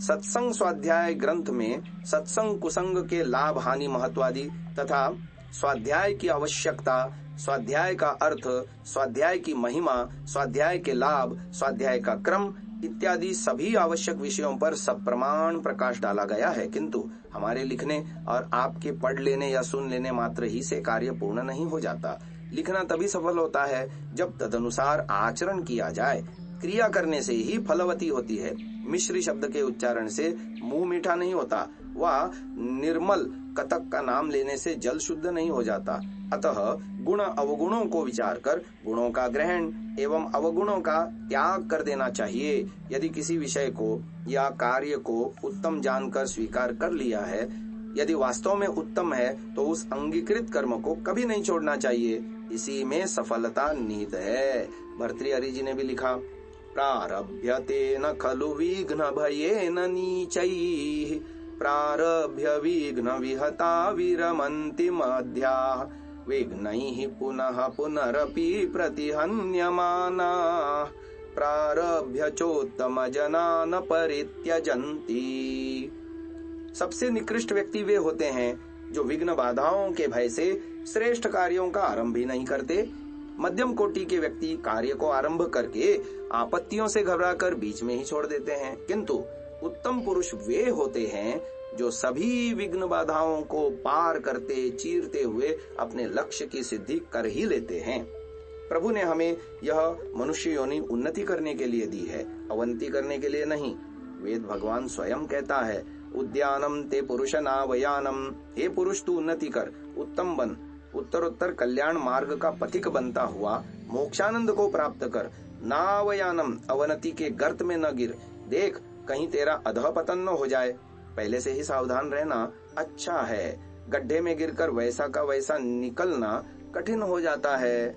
सत्संग स्वाध्याय ग्रंथ में सत्संग कुसंग के लाभ हानि महत्वादि तथा स्वाध्याय की आवश्यकता, स्वाध्याय का अर्थ, स्वाध्याय की महिमा, स्वाध्याय के लाभ, स्वाध्याय का क्रम इत्यादि सभी आवश्यक विषयों पर सप्रमाण प्रकाश डाला गया है। किंतु हमारे लिखने और आपके पढ़ लेने या सुन लेने मात्र ही से कार्य पूर्ण नहीं हो जाता। लिखना तभी सफल होता है जब तदनुसार आचरण किया जाए। क्रिया करने से ही फलवती होती है। मिश्री शब्द के उच्चारण से मुंह मीठा नहीं होता, वह निर्मल कतक का नाम लेने से जल शुद्ध नहीं हो जाता। अतः गुण अवगुणों को विचार कर गुणों का ग्रहण एवं अवगुणों का त्याग कर देना चाहिए। यदि किसी विषय को या कार्य को उत्तम जानकर स्वीकार कर लिया है, यदि वास्तव में उत्तम है, तो उस अंगीकृत कर्म को कभी नहीं छोड़ना चाहिए। इसी में सफलता निहित है। भर्तृहरि जी ने भी लिखा, प्रारभ्यते न खलु विघ्न भयेन नीचैः, प्रारभ्य विघ्न विहता विरमन्ति मध्याः, विघ्नैः पुनः पुनरपि प्रतिहन्यमानाः, प्रारभ्य चोत्तम जना न परित्यजन्ति। सबसे निकृष्ट व्यक्ति वे होते हैं जो विघ्न बाधाओं के भय से श्रेष्ठ कार्यों का आरंभ ही नहीं करते। मध्यम कोटि के व्यक्ति कार्य को आरंभ करके आपत्तियों से घबराकर बीच में ही छोड़ देते हैं। किंतु उत्तम पुरुष वे होते हैं जो सभी विघ्न बाधाओं को पार करते चीरते हुए अपने लक्ष्य की सिद्धि कर ही लेते हैं। प्रभु ने हमें यह मनुष्य योनि उन्नति करने के लिए दी है, अवंती करने के लिए नहीं। वेद भगवान स्वयं कहता है, उद्यानम ते पुरुष नावयानम, हे पुरुष तू उन्नति कर, उत्तम बन, उत्तरोत्तर कल्याण मार्ग का पथिक बनता हुआ मोक्षानंद को प्राप्त कर। नावयानम, अवनति के गर्त में न गिर, देख कहीं तेरा अधः पतन न हो जाए। पहले से ही सावधान रहना अच्छा है। गड्ढे में गिरकर वैसा का वैसा निकलना कठिन हो जाता है।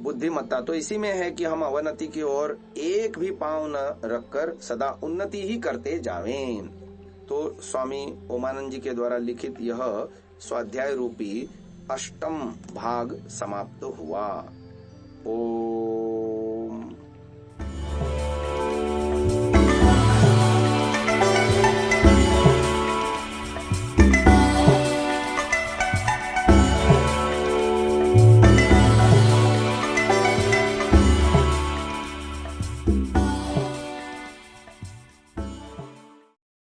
बुद्धिमत्ता तो इसी में है कि हम अवनति की ओर एक भी पांव न रखकर सदा उन्नति ही करते जावें। तो स्वामी ओमानंद जी के द्वारा लिखित यह स्वाध्याय रूपी अष्टम भाग समाप्त हुआ। ओ